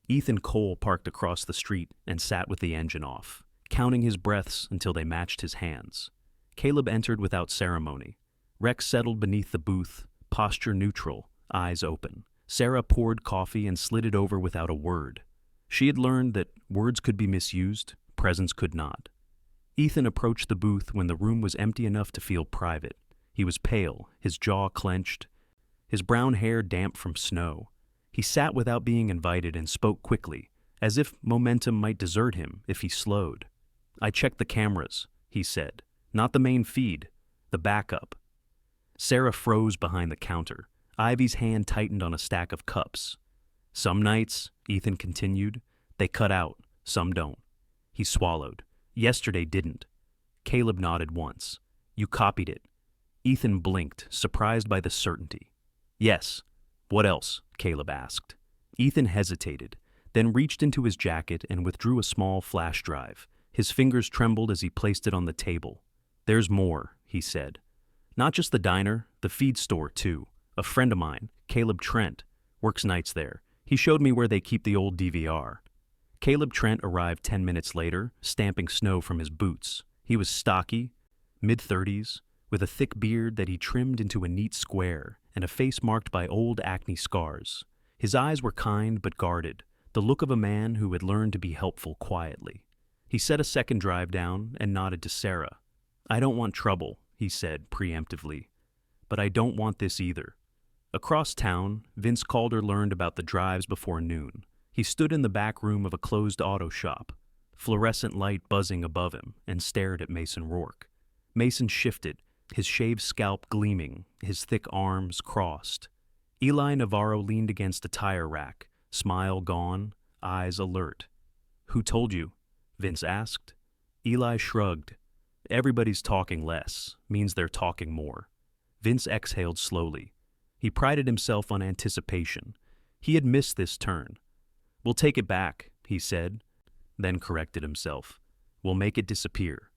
Ethan Cole parked across the street and sat with the engine off, counting his breaths until they matched his hands. Caleb entered without ceremony. Rex settled beneath the booth, posture neutral, eyes open. Sarah poured coffee and slid it over without a word. She had learned that words could be misused, presence could not. Ethan approached the booth when the room was empty enough to feel private. He was pale, his jaw clenched, his brown hair damp from snow. He sat without being invited and spoke quickly, as if momentum might desert him if he slowed. "I checked the cameras," he said. "Not the main feed, the backup." Sarah froze behind the counter. Ivy's hand tightened on a stack of cups. "Some nights," Ethan continued, "they cut out, some don't." He swallowed. "Yesterday didn't." Caleb nodded once. "You copied it." Ethan blinked, surprised by the certainty. "Yes." "What else?" Caleb asked. Ethan hesitated, then reached into his jacket and withdrew a small flash drive. His fingers trembled as he placed it on the table. "There's more," he said. "Not just the diner, the feed store too. A friend of mine, Caleb Trent, works nights there. He showed me where they keep the old DVR. Caleb Trent arrived 10 minutes later, stamping snow from his boots. He was stocky, mid-30s, with a thick beard that he trimmed into a neat square and a face marked by old acne scars. His eyes were kind but guarded, the look of a man who had learned to be helpful quietly. He set a second drive down and nodded to Sarah. "I don't want trouble," he said preemptively, "but I don't want this either." Across town, Vince Calder learned about the drives before noon. He stood in the back room of a closed auto shop, fluorescent light buzzing above him, and stared at Mason Rourke. Mason shifted, his shaved scalp gleaming, his thick arms crossed. Eli Navarro leaned against a tire rack, smile gone, eyes alert. "Who told you?" Vince asked. Eli shrugged. "Everybody's talking less, means they're talking more." Vince exhaled slowly. He prided himself on anticipation. He had missed this turn. "We'll take it back," he said, then corrected himself. "We'll make it disappear."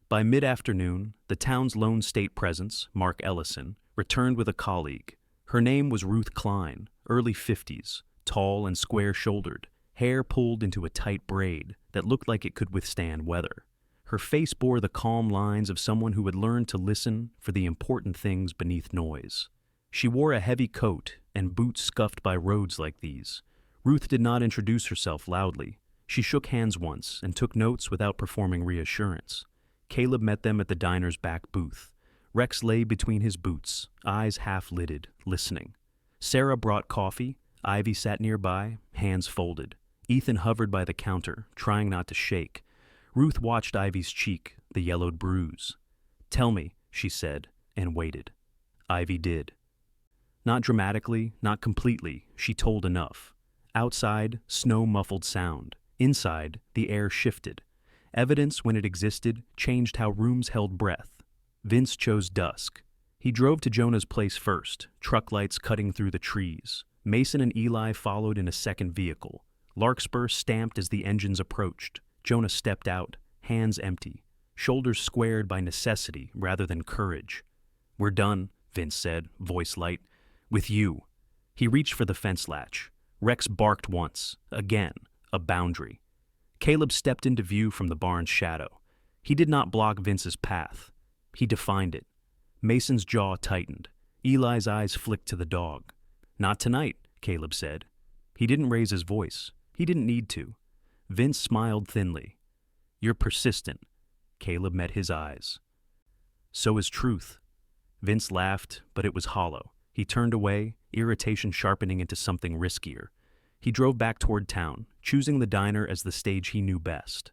By mid-afternoon, the town's lone state presence, Mark Ellison, returned with a colleague. Her name was Ruth Klein, early 50s, tall and square-shouldered, hair pulled into a tight braid that looked like it could withstand weather. Her face bore the calm lines of someone who had learned to listen for the important things beneath noise. She wore a heavy coat and boots scuffed by roads like these. Ruth did not introduce herself loudly. She shook hands once and took notes without performing reassurance. Caleb met them at the diner's back booth. Rex lay between his boots, eyes half-lidded, listening. Sarah brought coffee. Ivy sat nearby, hands folded. Ethan hovered by the counter, trying not to shake. Ruth watched Ivy's cheek, the yellowed bruise. "Tell me," she said, and waited. Ivy did. Not dramatically, not completely, she told enough. Outside, snow muffled sound. Inside, the air shifted. Evidence, when it existed, changed how rooms held breath. Vince chose dusk. He drove to Jonah's place first, truck lights cutting through the trees. Mason and Eli followed in a second vehicle. Larkspur stamped as the engines approached. Jonah stepped out, hands empty, shoulders squared by necessity rather than courage. "We're done," Vince said, voice light. "With you." He reached for the fence latch. Rex barked once, again, a boundary. Caleb stepped into view from the barn's shadow. He did not block Vince's path. He defined it. Mason's jaw tightened. Eli's eyes flicked to the dog. "Not tonight," Caleb said. He didn't raise his voice. He didn't need to. Vince smiled thinly. "You're persistent." Caleb met his eyes. "So is truth." Vince laughed, but it was hollow. He turned away, irritation sharpening into something riskier. He drove back toward town, choosing the diner as the stage he knew best.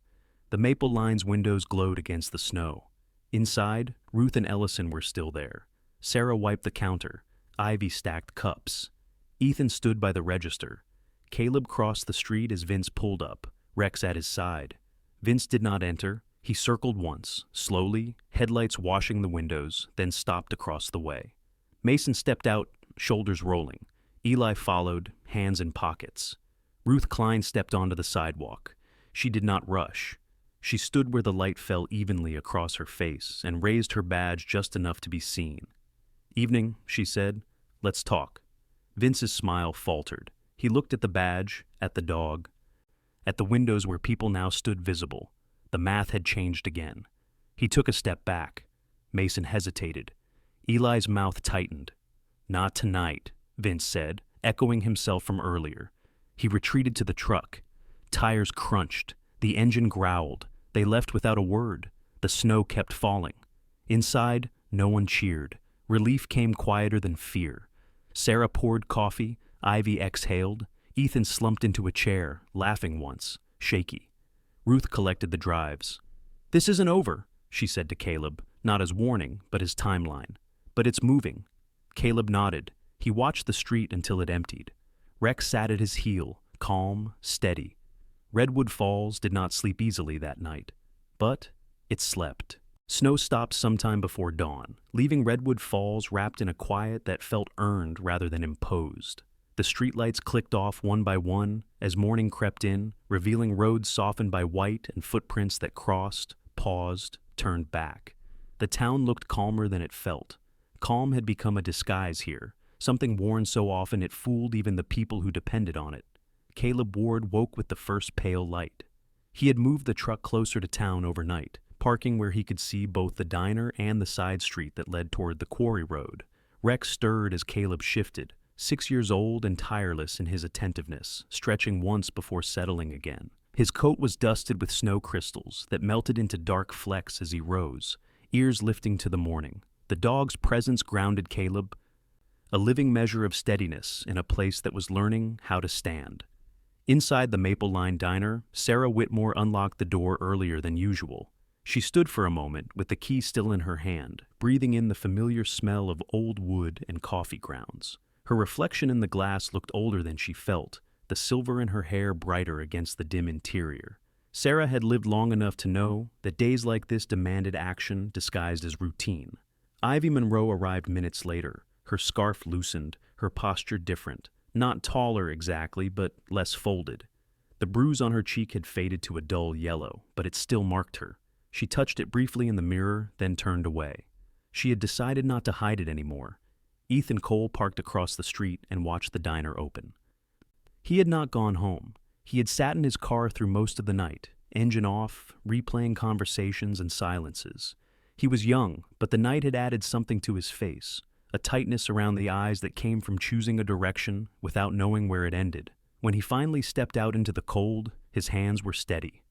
The Maple Line's windows glowed against the snow. Inside, Ruth and Ellison were still there. Sarah wiped the counter. Ivy stacked cups. Ethan stood by the register. Caleb crossed the street as Vince pulled up, Rex at his side. Vince did not enter. He circled once, slowly, headlights washing the windows, then stopped across the way. Mason stepped out, shoulders rolling. Eli followed, hands in pockets. Ruth Klein stepped onto the sidewalk. She did not rush. She stood where the light fell evenly across her face and raised her badge just enough to be seen. "Evening," she said. "Let's talk." Vince's smile faltered. He looked at the badge, at the dog, at the windows where people now stood visible. The math had changed again. He took a step back. Mason hesitated. Eli's mouth tightened. "Not tonight," Vince said, echoing himself from earlier. He retreated to the truck. Tires crunched. The engine growled. They left without a word. The snow kept falling. Inside, no one cheered. Relief came quieter than fear. Sarah poured coffee. Ivy exhaled. Ethan slumped into a chair, laughing once, shaky. Ruth collected the drives. "This isn't over," she said to Caleb, not as warning, but as timeline. "But it's moving." Caleb nodded. He watched the street until it emptied. Rex sat at his heel, calm, steady. Redwood Falls did not sleep easily that night, but it slept. Snow stopped sometime before dawn, leaving Redwood Falls wrapped in a quiet that felt earned rather than imposed. The streetlights clicked off one by one as morning crept in, revealing roads softened by white and footprints that crossed, paused, turned back. The town looked calmer than it felt. Calm had become a disguise here, something worn so often it fooled even the people who depended on it. Caleb Ward woke with the first pale light. He had moved the truck closer to town overnight, parking where he could see both the diner and the side street that led toward the quarry road. Rex stirred as Caleb shifted, 6 years old and tireless in his attentiveness, stretching once before settling again. His coat was dusted with snow crystals that melted into dark flecks as he rose, ears lifting to the morning. The dog's presence grounded Caleb, a living measure of steadiness in a place that was learning how to stand. Inside the Maple Line diner, Sarah Whitmore unlocked the door earlier than usual. She stood for a moment with the key still in her hand, breathing in the familiar smell of old wood and coffee grounds. Her reflection in the glass looked older than she felt, the silver in her hair brighter against the dim interior. Sarah had lived long enough to know that days like this demanded action disguised as routine. Ivy Monroe arrived minutes later, her scarf loosened, her posture different, not taller exactly, but less folded. The bruise on her cheek had faded to a dull yellow, but it still marked her. She touched it briefly in the mirror, then turned away. She had decided not to hide it anymore. Ethan Cole parked across the street and watched the diner open. He had not gone home. He had sat in his car through most of the night, engine off, replaying conversations and silences. He was young, but the night had added something to his face, a tightness around the eyes that came from choosing a direction without knowing where it ended. When he finally stepped out into the cold, his hands were steady.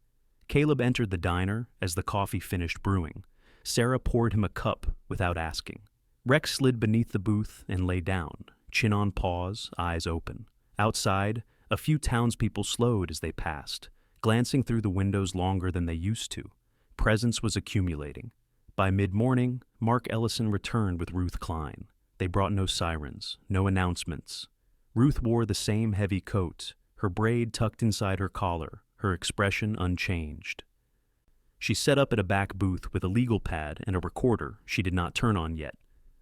Caleb entered the diner as the coffee finished brewing. Sarah poured him a cup without asking. Rex slid beneath the booth and lay down, chin on paws, eyes open. Outside, a few townspeople slowed as they passed, glancing through the windows longer than they used to. Presence was accumulating. By mid-morning, Mark Ellison returned with Ruth Klein. They brought no sirens, no announcements. Ruth wore the same heavy coat, her braid tucked inside her collar, her expression unchanged. She set up at a back booth with a legal pad and a recorder she did not turn on yet.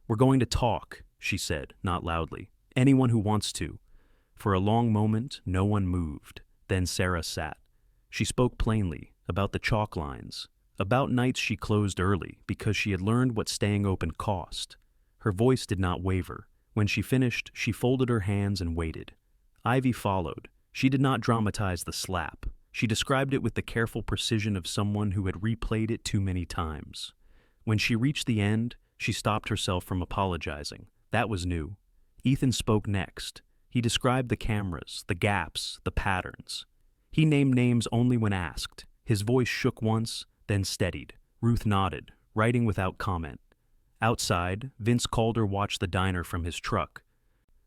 "We're going to talk," she said, not loudly. "Anyone who wants to." For a long moment, no one moved. Then Sarah sat. She spoke plainly, about the chalk lines, about nights she closed early because she had learned what staying open cost. Her voice did not waver. When she finished, she folded her hands and waited. Ivy followed. She did not dramatize the slap. She described it with the careful precision of someone who had replayed it too many times. When she reached the end, she stopped herself from apologizing. That was new. Ethan spoke next. He described the cameras, the gaps, the patterns. He named names only when asked. His voice shook once, then steadied. Ruth nodded, writing without comment. Outside, Vince Calder watched the diner from his truck,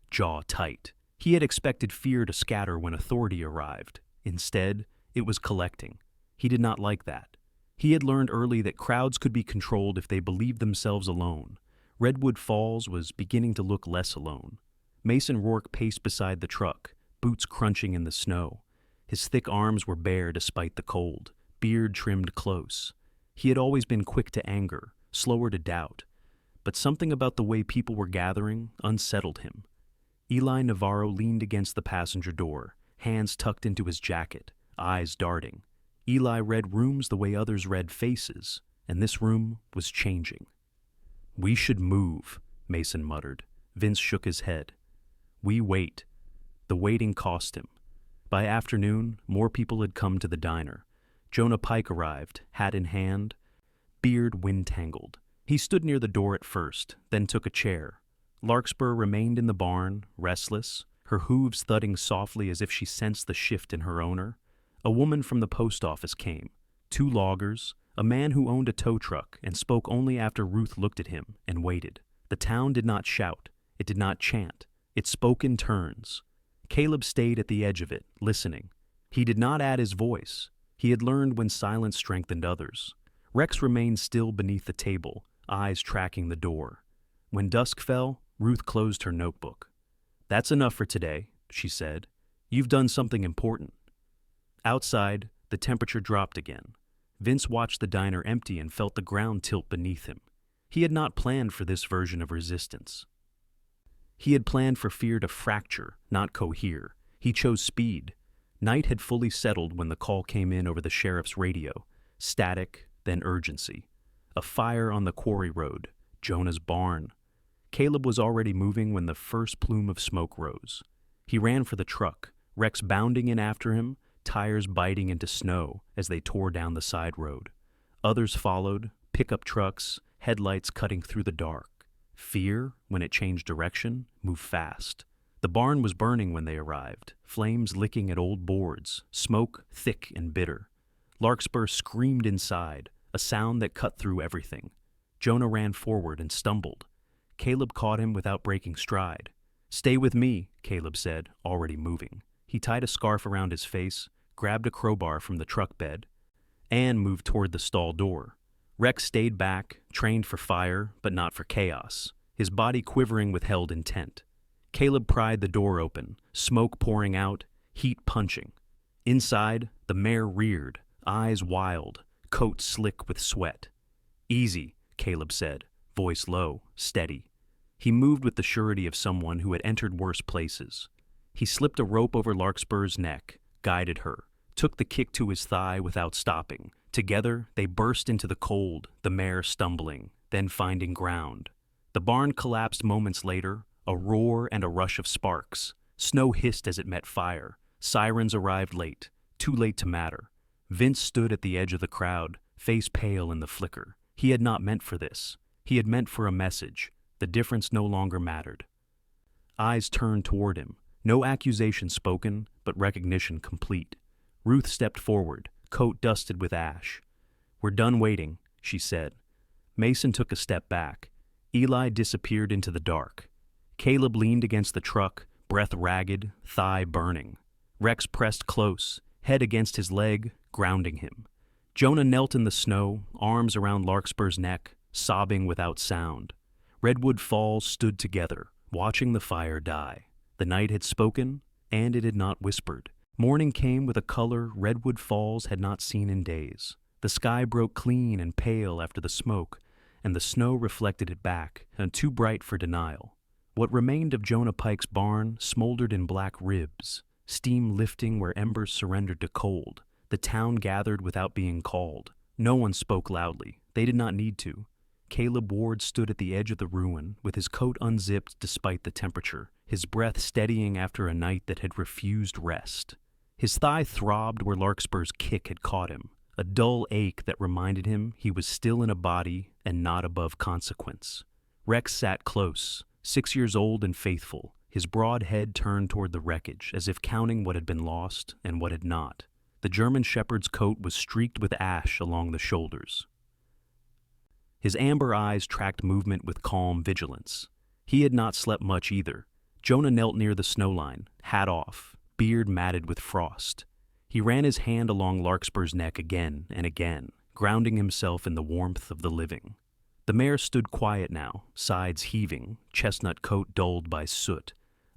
jaw tight. He had expected fear to scatter when authority arrived. Instead, it was collecting. He did not like that. He had learned early that crowds could be controlled if they believed themselves alone. Redwood Falls was beginning to look less alone. Mason Rourke paced beside the truck, boots crunching in the snow. His thick arms were bare despite the cold, beard trimmed close. He had always been quick to anger, slower to doubt. But something about the way people were gathering unsettled him. Eli Navarro leaned against the passenger door, hands tucked into his jacket, eyes darting. Eli read rooms the way others read faces, and this room was changing. "We should move," Mason muttered. Vince shook his head. "We wait." The waiting cost him. By afternoon, more people had come to the diner. Jonah Pike arrived, hat in hand, beard wind-tangled. He stood near the door at first, then took a chair. Larkspur remained in the barn, restless, her hooves thudding softly as if she sensed the shift in her owner. A woman from the post office came. 2 loggers, a man who owned a tow truck and spoke only after Ruth looked at him and waited. The town did not shout. It did not chant. It spoke in turns. Caleb stayed at the edge of it, listening. He did not add his voice. He had learned when silence strengthened others. Rex remained still beneath the table, eyes tracking the door. When dusk fell, Ruth closed her notebook. "That's enough for today," she said. "You've done something important." Outside, the temperature dropped again. Vince watched the diner empty and felt the ground tilt beneath him. He had not planned for this version of resistance. He had planned for fear to fracture, not cohere. He chose speed. Night had fully settled when the call came in over the sheriff's radio. Static, then urgency. A fire on the quarry road. Jonah's barn. Caleb was already moving when the first plume of smoke rose. He ran for the truck, Rex bounding in after him, tires biting into snow as they tore down the side road. Others followed, pickup trucks, headlights cutting through the dark. Fear, when it changed direction, moved fast. The barn was burning when they arrived, flames licking at old boards, smoke thick and bitter. Larkspur screamed inside, a sound that cut through everything. Jonah ran forward and stumbled. Caleb caught him without breaking stride. "Stay with me," Caleb said, already moving. He tied a scarf around his face, grabbed a crowbar from the truck bed, and moved toward the stall door. Rex stayed back, trained for fire, but not for chaos, his body quivering with held intent. Caleb pried the door open, smoke pouring out, heat punching. Inside, the mare reared, eyes wild, coat slick with sweat. "Easy," Caleb said, voice low, steady. He moved with the surety of someone who had entered worse places. He slipped a rope over Larkspur's neck, guided her, took the kick to his thigh without stopping. Together, they burst into the cold, the mare stumbling, then finding ground. The barn collapsed moments later, a roar and a rush of sparks. Snow hissed as it met fire. Sirens arrived late, too late to matter. Vince stood at the edge of the crowd, face pale in the flicker. He had not meant for this. He had meant for a message. The difference no longer mattered. Eyes turned toward him. No accusation spoken, but recognition complete. Ruth stepped forward, coat dusted with ash. "We're done waiting," she said. Mason took a step back. Eli disappeared into the dark. Caleb leaned against the truck, breath ragged, thigh burning. Rex pressed close, head against his leg, grounding him. Jonah knelt in the snow, arms around Larkspur's neck, sobbing without sound. Redwood Falls stood together, watching the fire die. The night had spoken, and it had not whispered. Morning came with a color Redwood Falls had not seen in days. The sky broke clean and pale after the smoke, and the snow reflected it back, and too bright for denial. What remained of Jonah Pike's barn smoldered in black ribs, steam lifting where embers surrendered to cold. The town gathered without being called. No one spoke loudly. They did not need to. Caleb Ward stood at the edge of the ruin, with his coat unzipped despite the temperature, his breath steadying after a night that had refused rest. His thigh throbbed where Larkspur's kick had caught him, a dull ache that reminded him he was still in a body and not above consequence. Rex sat close, 6 years old and faithful, his broad head turned toward the wreckage, as if counting what had been lost and what had not. The German shepherd's coat was streaked with ash along the shoulders. His amber eyes tracked movement with calm vigilance. He had not slept much either. Jonah knelt near the snowline, hat off, beard matted with frost. He ran his hand along Larkspur's neck again and again, grounding himself in the warmth of the living. The mare stood quiet now, sides heaving, chestnut coat dulled by soot,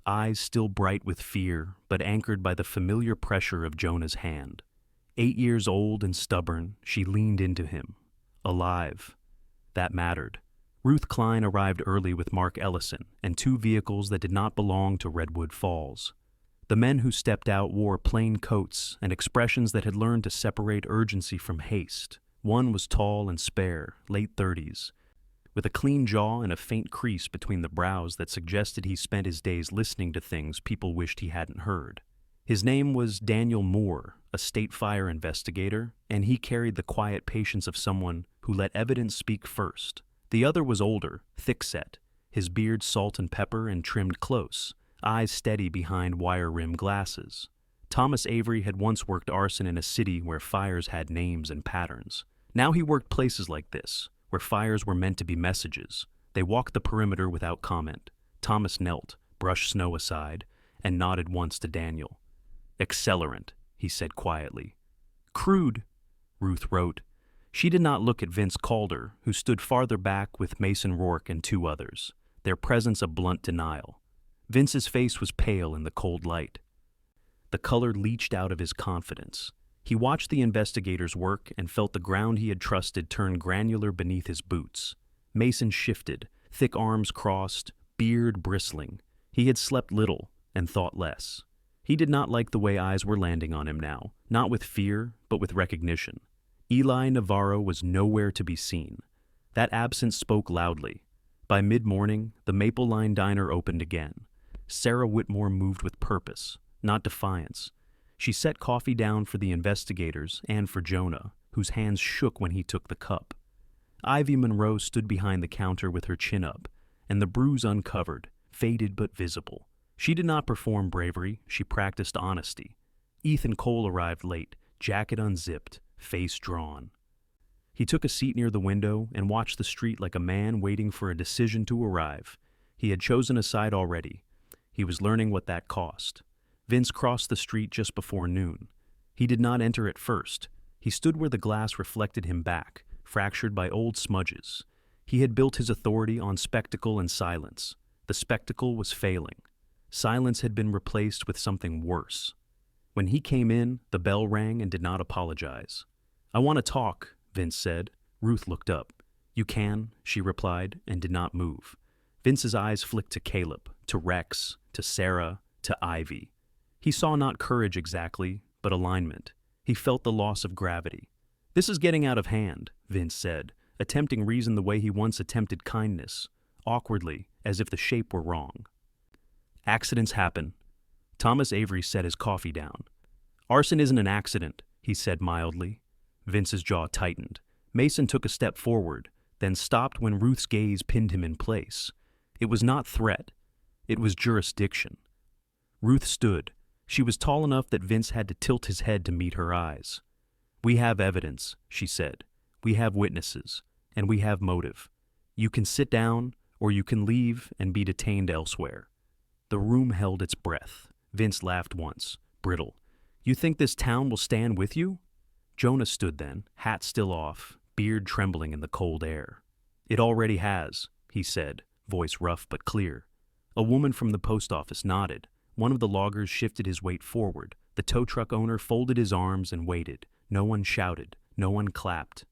eyes still bright with fear, but anchored by the familiar pressure of Jonah's hand. 8 years old and stubborn, she leaned into him. Alive. That mattered. Ruth Klein arrived early with Mark Ellison and 2 vehicles that did not belong to Redwood Falls. The men who stepped out wore plain coats and expressions that had learned to separate urgency from haste. One was tall and spare, late 30s, with a clean jaw and a faint crease between the brows that suggested he spent his days listening to things people wished he hadn't heard. His name was Daniel Moore, a state fire investigator, and he carried the quiet patience of someone who let evidence speak first. The other was older, thick-set, his beard salt and pepper and trimmed close, eyes steady behind wire-rimmed glasses. Thomas Avery had once worked arson in a city where fires had names and patterns. Now he worked places like this, where fires were meant to be messages. They walked the perimeter without comment. Thomas knelt, brushed snow aside, and nodded once to Daniel. "Accelerant," he said quietly. "Crude," Ruth wrote. She did not look at Vince Calder, who stood farther back with Mason Rourke and 2 others, their presence a blunt denial. Vince's face was pale in the cold light. The color leached out of his confidence. He watched the investigators work and felt the ground he had trusted turn granular beneath his boots. Mason shifted, thick arms crossed, beard bristling. He had slept little and thought less. He did not like the way eyes were landing on him now, not with fear, but with recognition. Eli Navarro was nowhere to be seen. That absence spoke loudly. By mid-morning, the Maple Line diner opened again. Sarah Whitmore moved with purpose, not defiance. She set coffee down for the investigators and for Jonah, whose hands shook when he took the cup. Ivy Monroe stood behind the counter with her chin up, and the bruise uncovered, faded but visible. She did not perform bravery, she practiced honesty. Ethan Cole arrived late, jacket unzipped, face drawn. He took a seat near the window and watched the street like a man waiting for a decision to arrive. He had chosen a side already. He was learning what that cost. Vince crossed the street just before noon. He did not enter at first. He stood where the glass reflected him back, fractured by old smudges. He had built his authority on spectacle and silence. The spectacle was failing. Silence had been replaced with something worse. When he came in, the bell rang and did not apologize. "I want to talk," Vince said. Ruth looked up. "You can," she replied, and did not move. Vince's eyes flicked to Caleb, to Rex, to Sarah, to Ivy. He saw not courage exactly, but alignment. He felt the loss of gravity. "This is getting out of hand," Vince said, attempting reason the way he once attempted kindness, awkwardly, as if the shape were wrong. "Accidents happen." Thomas Avery set his coffee down. "Arson isn't an accident," he said mildly. Vince's jaw tightened. Mason took a step forward, then stopped when Ruth's gaze pinned him in place. It was not threat. It was jurisdiction. Ruth stood. She was tall enough that Vince had to tilt his head to meet her eyes. "We have evidence," she said. "We have witnesses, and we have motive. You can sit down, or you can leave and be detained elsewhere." The room held its breath. Vince laughed once, brittle. "You think this town will stand with you?" Jonah stood then, hat still off, beard trembling in the cold air. "It already has," he said, voice rough but clear. A woman from the post office nodded. One of the loggers shifted his weight forward. The tow truck owner folded his arms and waited. No one shouted. No one clapped.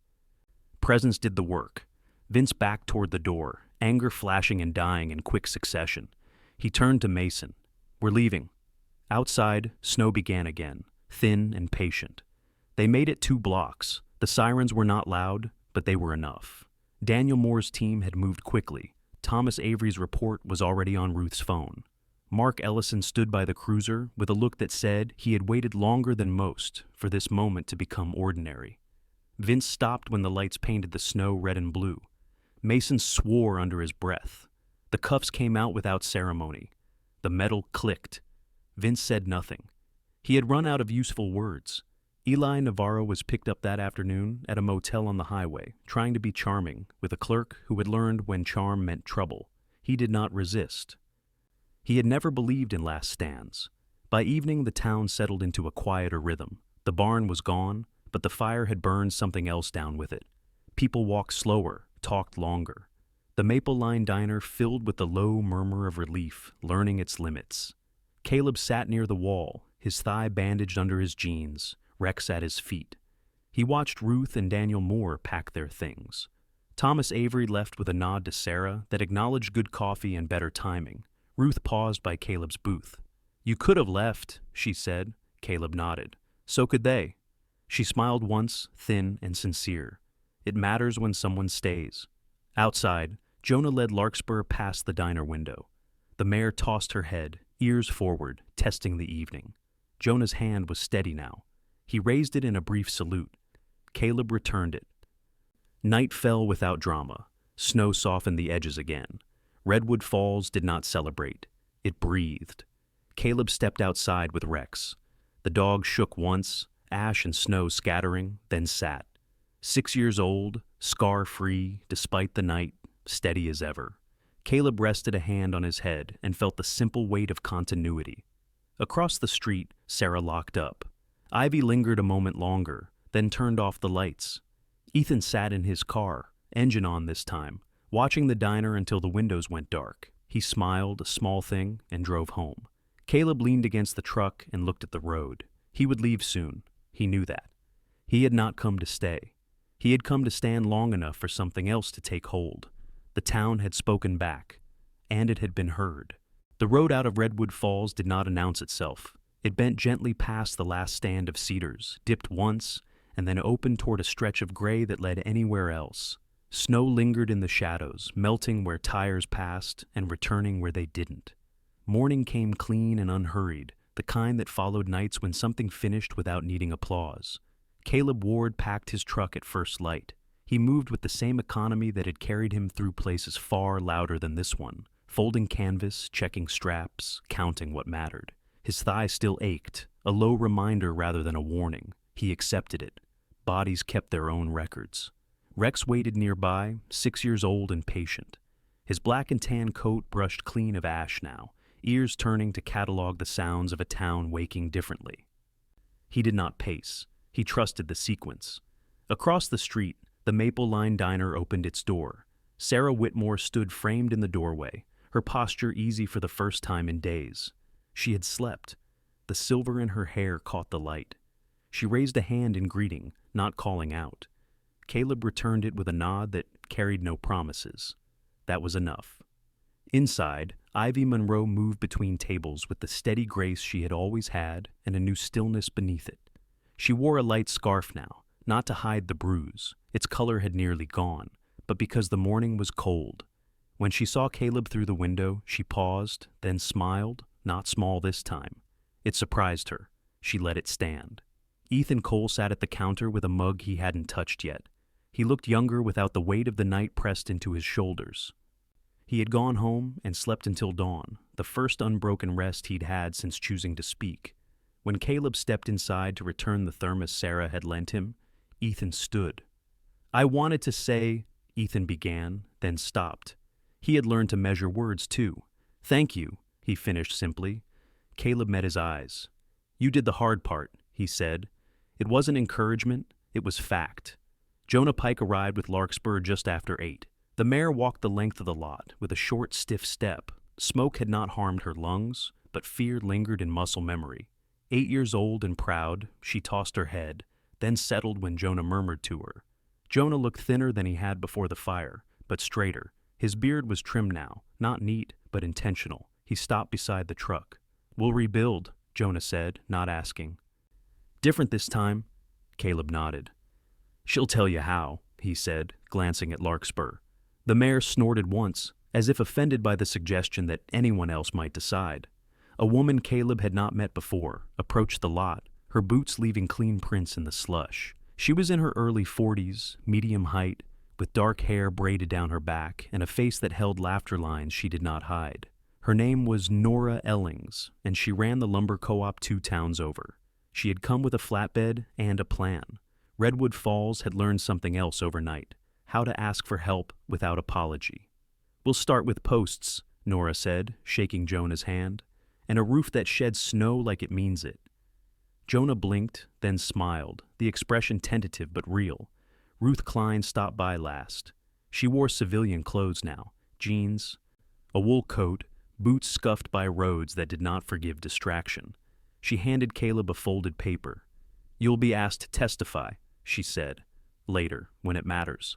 Presence did the work. Vince backed toward the door, anger flashing and dying in quick succession. He turned to Mason. "We're leaving." Outside, snow began again, thin and patient. They made it 2 blocks. The sirens were not loud, but they were enough. Daniel Moore's team had moved quickly. Thomas Avery's report was already on Ruth's phone. Mark Ellison stood by the cruiser with a look that said he had waited longer than most for this moment to become ordinary. Vince stopped when the lights painted the snow red and blue. Mason swore under his breath. The cuffs came out without ceremony. The metal clicked. Vince said nothing. He had run out of useful words. Eli Navarro was picked up that afternoon at a motel on the highway, trying to be charming, with a clerk who had learned when charm meant trouble. He did not resist. He had never believed in last stands. By evening, the town settled into a quieter rhythm. The barn was gone, but the fire had burned something else down with it. People walked slower, talked longer. The Maple Line diner filled with the low murmur of relief, learning its limits. Caleb sat near the wall, his thigh bandaged under his jeans, Rex at his feet. He watched Ruth and Daniel Moore pack their things. Thomas Avery left with a nod to Sarah that acknowledged good coffee and better timing. Ruth paused by Caleb's booth. "You could have left," she said. Caleb nodded. "So could they." She smiled once, thin and sincere. It matters when someone stays. Outside, Jonah led Larkspur past the diner window. The mare tossed her head, ears forward, testing the evening. Jonah's hand was steady now. He raised it in a brief salute. Caleb returned it. Night fell without drama. Snow softened the edges again. Redwood Falls did not celebrate. It breathed. Caleb stepped outside with Rex. The dog shook once, ash and snow scattering, then sat. 6 years old, scar-free, despite the night, steady as ever. Caleb rested a hand on his head and felt the simple weight of continuity. Across the street, Sarah locked up. Ivy lingered a moment longer, then turned off the lights. Ethan sat in his car, engine on this time, watching the diner until the windows went dark. He smiled, a small thing, and drove home. Caleb leaned against the truck and looked at the road. He would leave soon. He knew that. He had not come to stay. He had come to stand long enough for something else to take hold. The town had spoken back, and it had been heard. The road out of Redwood Falls did not announce itself. It bent gently past the last stand of cedars, dipped once, and then opened toward a stretch of gray that led anywhere else. Snow lingered in the shadows, melting where tires passed and returning where they didn't. Morning came clean and unhurried, the kind that followed nights when something finished without needing applause. Caleb Ward packed his truck at first light. He moved with the same economy that had carried him through places far louder than this one, folding canvas, checking straps, counting what mattered. His thigh still ached, a low reminder rather than a warning. He accepted it. Bodies kept their own records. Rex waited nearby, 6 years old and patient. His black and tan coat brushed clean of ash now, ears turning to catalog the sounds of a town waking differently. He did not pace. He trusted the sequence. Across the street, the Maple Line diner opened its door. Sarah Whitmore stood framed in the doorway, her posture easy for the first time in days. She had slept. The silver in her hair caught the light. She raised a hand in greeting, not calling out. Caleb returned it with a nod that carried no promises. That was enough. Inside, Ivy Monroe moved between tables with the steady grace she had always had and a new stillness beneath it. She wore a light scarf now, not to hide the bruise. Its color had nearly gone, but because the morning was cold. When she saw Caleb through the window, she paused, then smiled, not small this time. It surprised her. She let it stand. Ethan Cole sat at the counter with a mug he hadn't touched yet. He looked younger without the weight of the night pressed into his shoulders. He had gone home and slept until dawn, the first unbroken rest he'd had since choosing to speak. When Caleb stepped inside to return the thermos Sarah had lent him, Ethan stood. "I wanted to say," Ethan began, then stopped. He had learned to measure words, too. "Thank you," he finished simply. Caleb met his eyes. "You did the hard part," he said. It wasn't encouragement, it was fact. Jonah Pike arrived with Larkspur just after 8. The mare walked the length of the lot with a short, stiff step. Smoke had not harmed her lungs, but fear lingered in muscle memory. 8 years old and proud, she tossed her head, then settled when Jonah murmured to her. Jonah looked thinner than he had before the fire, but straighter. His beard was trimmed now, not neat, but intentional. He stopped beside the truck. "We'll rebuild," Jonah said, not asking. "Different this time," Caleb nodded. "She'll tell you how," he said, glancing at Larkspur. The mare snorted once, as if offended by the suggestion that anyone else might decide. A woman Caleb had not met before approached the lot, her boots leaving clean prints in the slush. She was in her early 40s, medium height, with dark hair braided down her back and a face that held laughter lines she did not hide. Her name was Nora Ellings, and she ran the lumber co-op 2 towns over. She had come with a flatbed and a plan. Redwood Falls had learned something else overnight: how to ask for help without apology. "We'll start with posts," Nora said, shaking Jonah's hand, "and a roof that sheds snow like it means it." Jonah blinked, then smiled, the expression tentative but real. Ruth Klein stopped by last. She wore civilian clothes now: jeans, a wool coat, boots scuffed by roads that did not forgive distraction. She handed Caleb a folded paper. "You'll be asked to testify," she said. "Later, when it matters."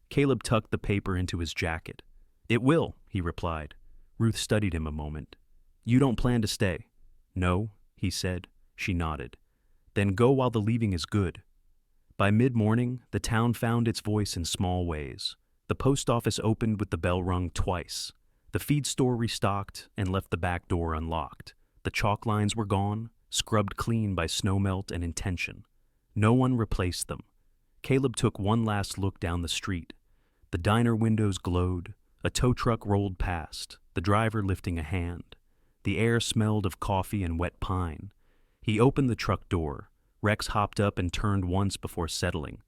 Caleb tucked the paper into his jacket. "It will," he replied. Ruth studied him a moment. "You don't plan to stay?" "No," he said. She nodded. "Then go while the leaving is good." By mid-morning, the town found its voice in small ways. The post office opened with the bell rung twice. The feed store restocked and left the back door unlocked. The chalk lines were gone, scrubbed clean by snowmelt and intention. No one replaced them. Caleb took one last look down the street. The diner windows glowed. A tow truck rolled past, the driver lifting a hand. The air smelled of coffee and wet pine. He opened the truck door. Rex hopped up and turned once before settling.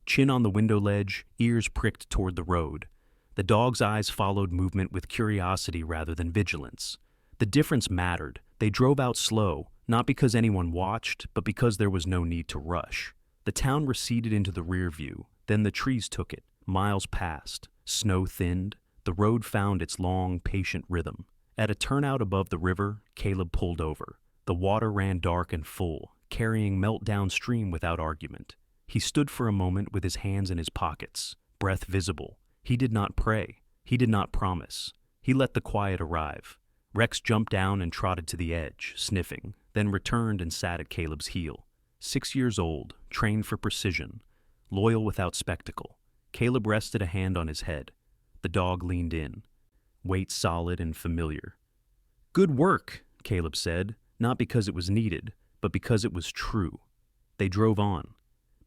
Chin on the window ledge, ears pricked toward the road. The dog's eyes followed movement with curiosity rather than vigilance. The difference mattered. They drove out slow, not because anyone watched, but because there was no need to rush. The town receded into the rear view, then the trees took it. Miles passed. Snow thinned. The road found its long, patient rhythm. At a turnout above the river, Caleb pulled over. The water ran dark and full, carrying melt downstream without argument. He stood for a moment with his hands in his pockets, breath visible. He did not pray. He did not promise. He let the quiet arrive. Rex jumped down and trotted to the edge, sniffing, then returned and sat at Caleb's heel. 6 years old, trained for precision, loyal without spectacle. Caleb rested a hand on his head. The dog leaned in, weight solid and familiar. "Good work," Caleb said, not because it was needed, but because it was true. They drove on.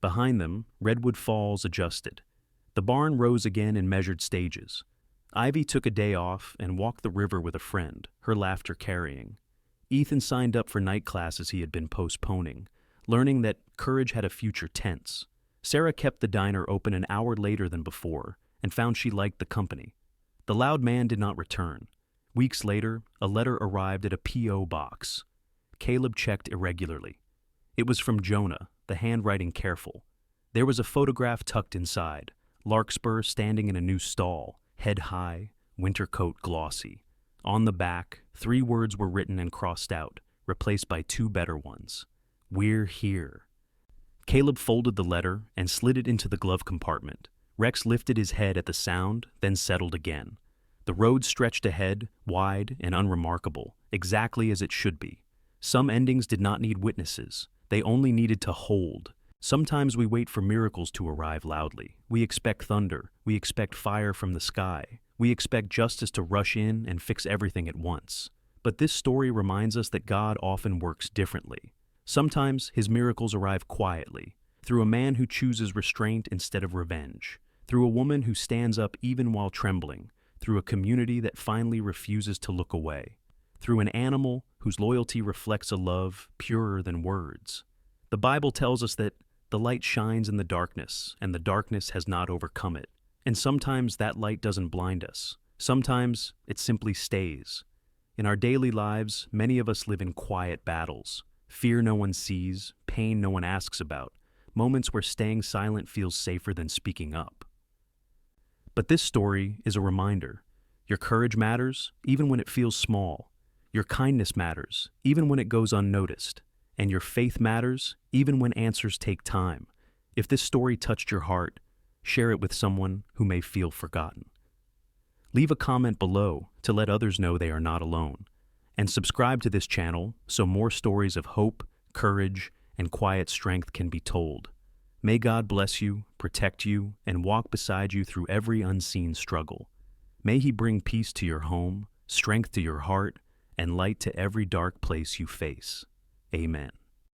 Behind them, Redwood Falls adjusted. The barn rose again in measured stages. Ivy took a day off and walked the river with a friend, her laughter carrying. Ethan signed up for night classes he had been postponing, learning that courage had a future tense. Sarah kept the diner open an hour later than before and found she liked the company. The loud man did not return. Weeks later, a letter arrived at a P.O. box. Caleb checked irregularly. It was from Jonah, the handwriting careful. There was a photograph tucked inside, Larkspur standing in a new stall, head high, winter coat glossy. On the back, 3 words were written and crossed out, replaced by 2 better ones. "We're here." Caleb folded the letter and slid it into the glove compartment. Rex lifted his head at the sound, then settled again. The road stretched ahead, wide and unremarkable, exactly as it should be. Some endings did not need witnesses. They only needed to hold. Sometimes we wait for miracles to arrive loudly. We expect thunder. We expect fire from the sky. We expect justice to rush in and fix everything at once. But this story reminds us that God often works differently. Sometimes his miracles arrive quietly, through a man who chooses restraint instead of revenge, through a woman who stands up even while trembling, through a community that finally refuses to look away, through an animal whose loyalty reflects a love purer than words. The Bible tells us that the light shines in the darkness, and the darkness has not overcome it. And sometimes that light doesn't blind us. Sometimes it simply stays. In our daily lives, many of us live in quiet battles. Fear no one sees, pain no one asks about, moments where staying silent feels safer than speaking up. But this story is a reminder. Your courage matters, even when it feels small. Your kindness matters, even when it goes unnoticed. And your faith matters, even when answers take time. If this story touched your heart, share it with someone who may feel forgotten. Leave a comment below to let others know they are not alone. And subscribe to this channel so more stories of hope, courage, and quiet strength can be told. May God bless you, protect you, and walk beside you through every unseen struggle. May He bring peace to your home, strength to your heart, and light to every dark place you face. Amen.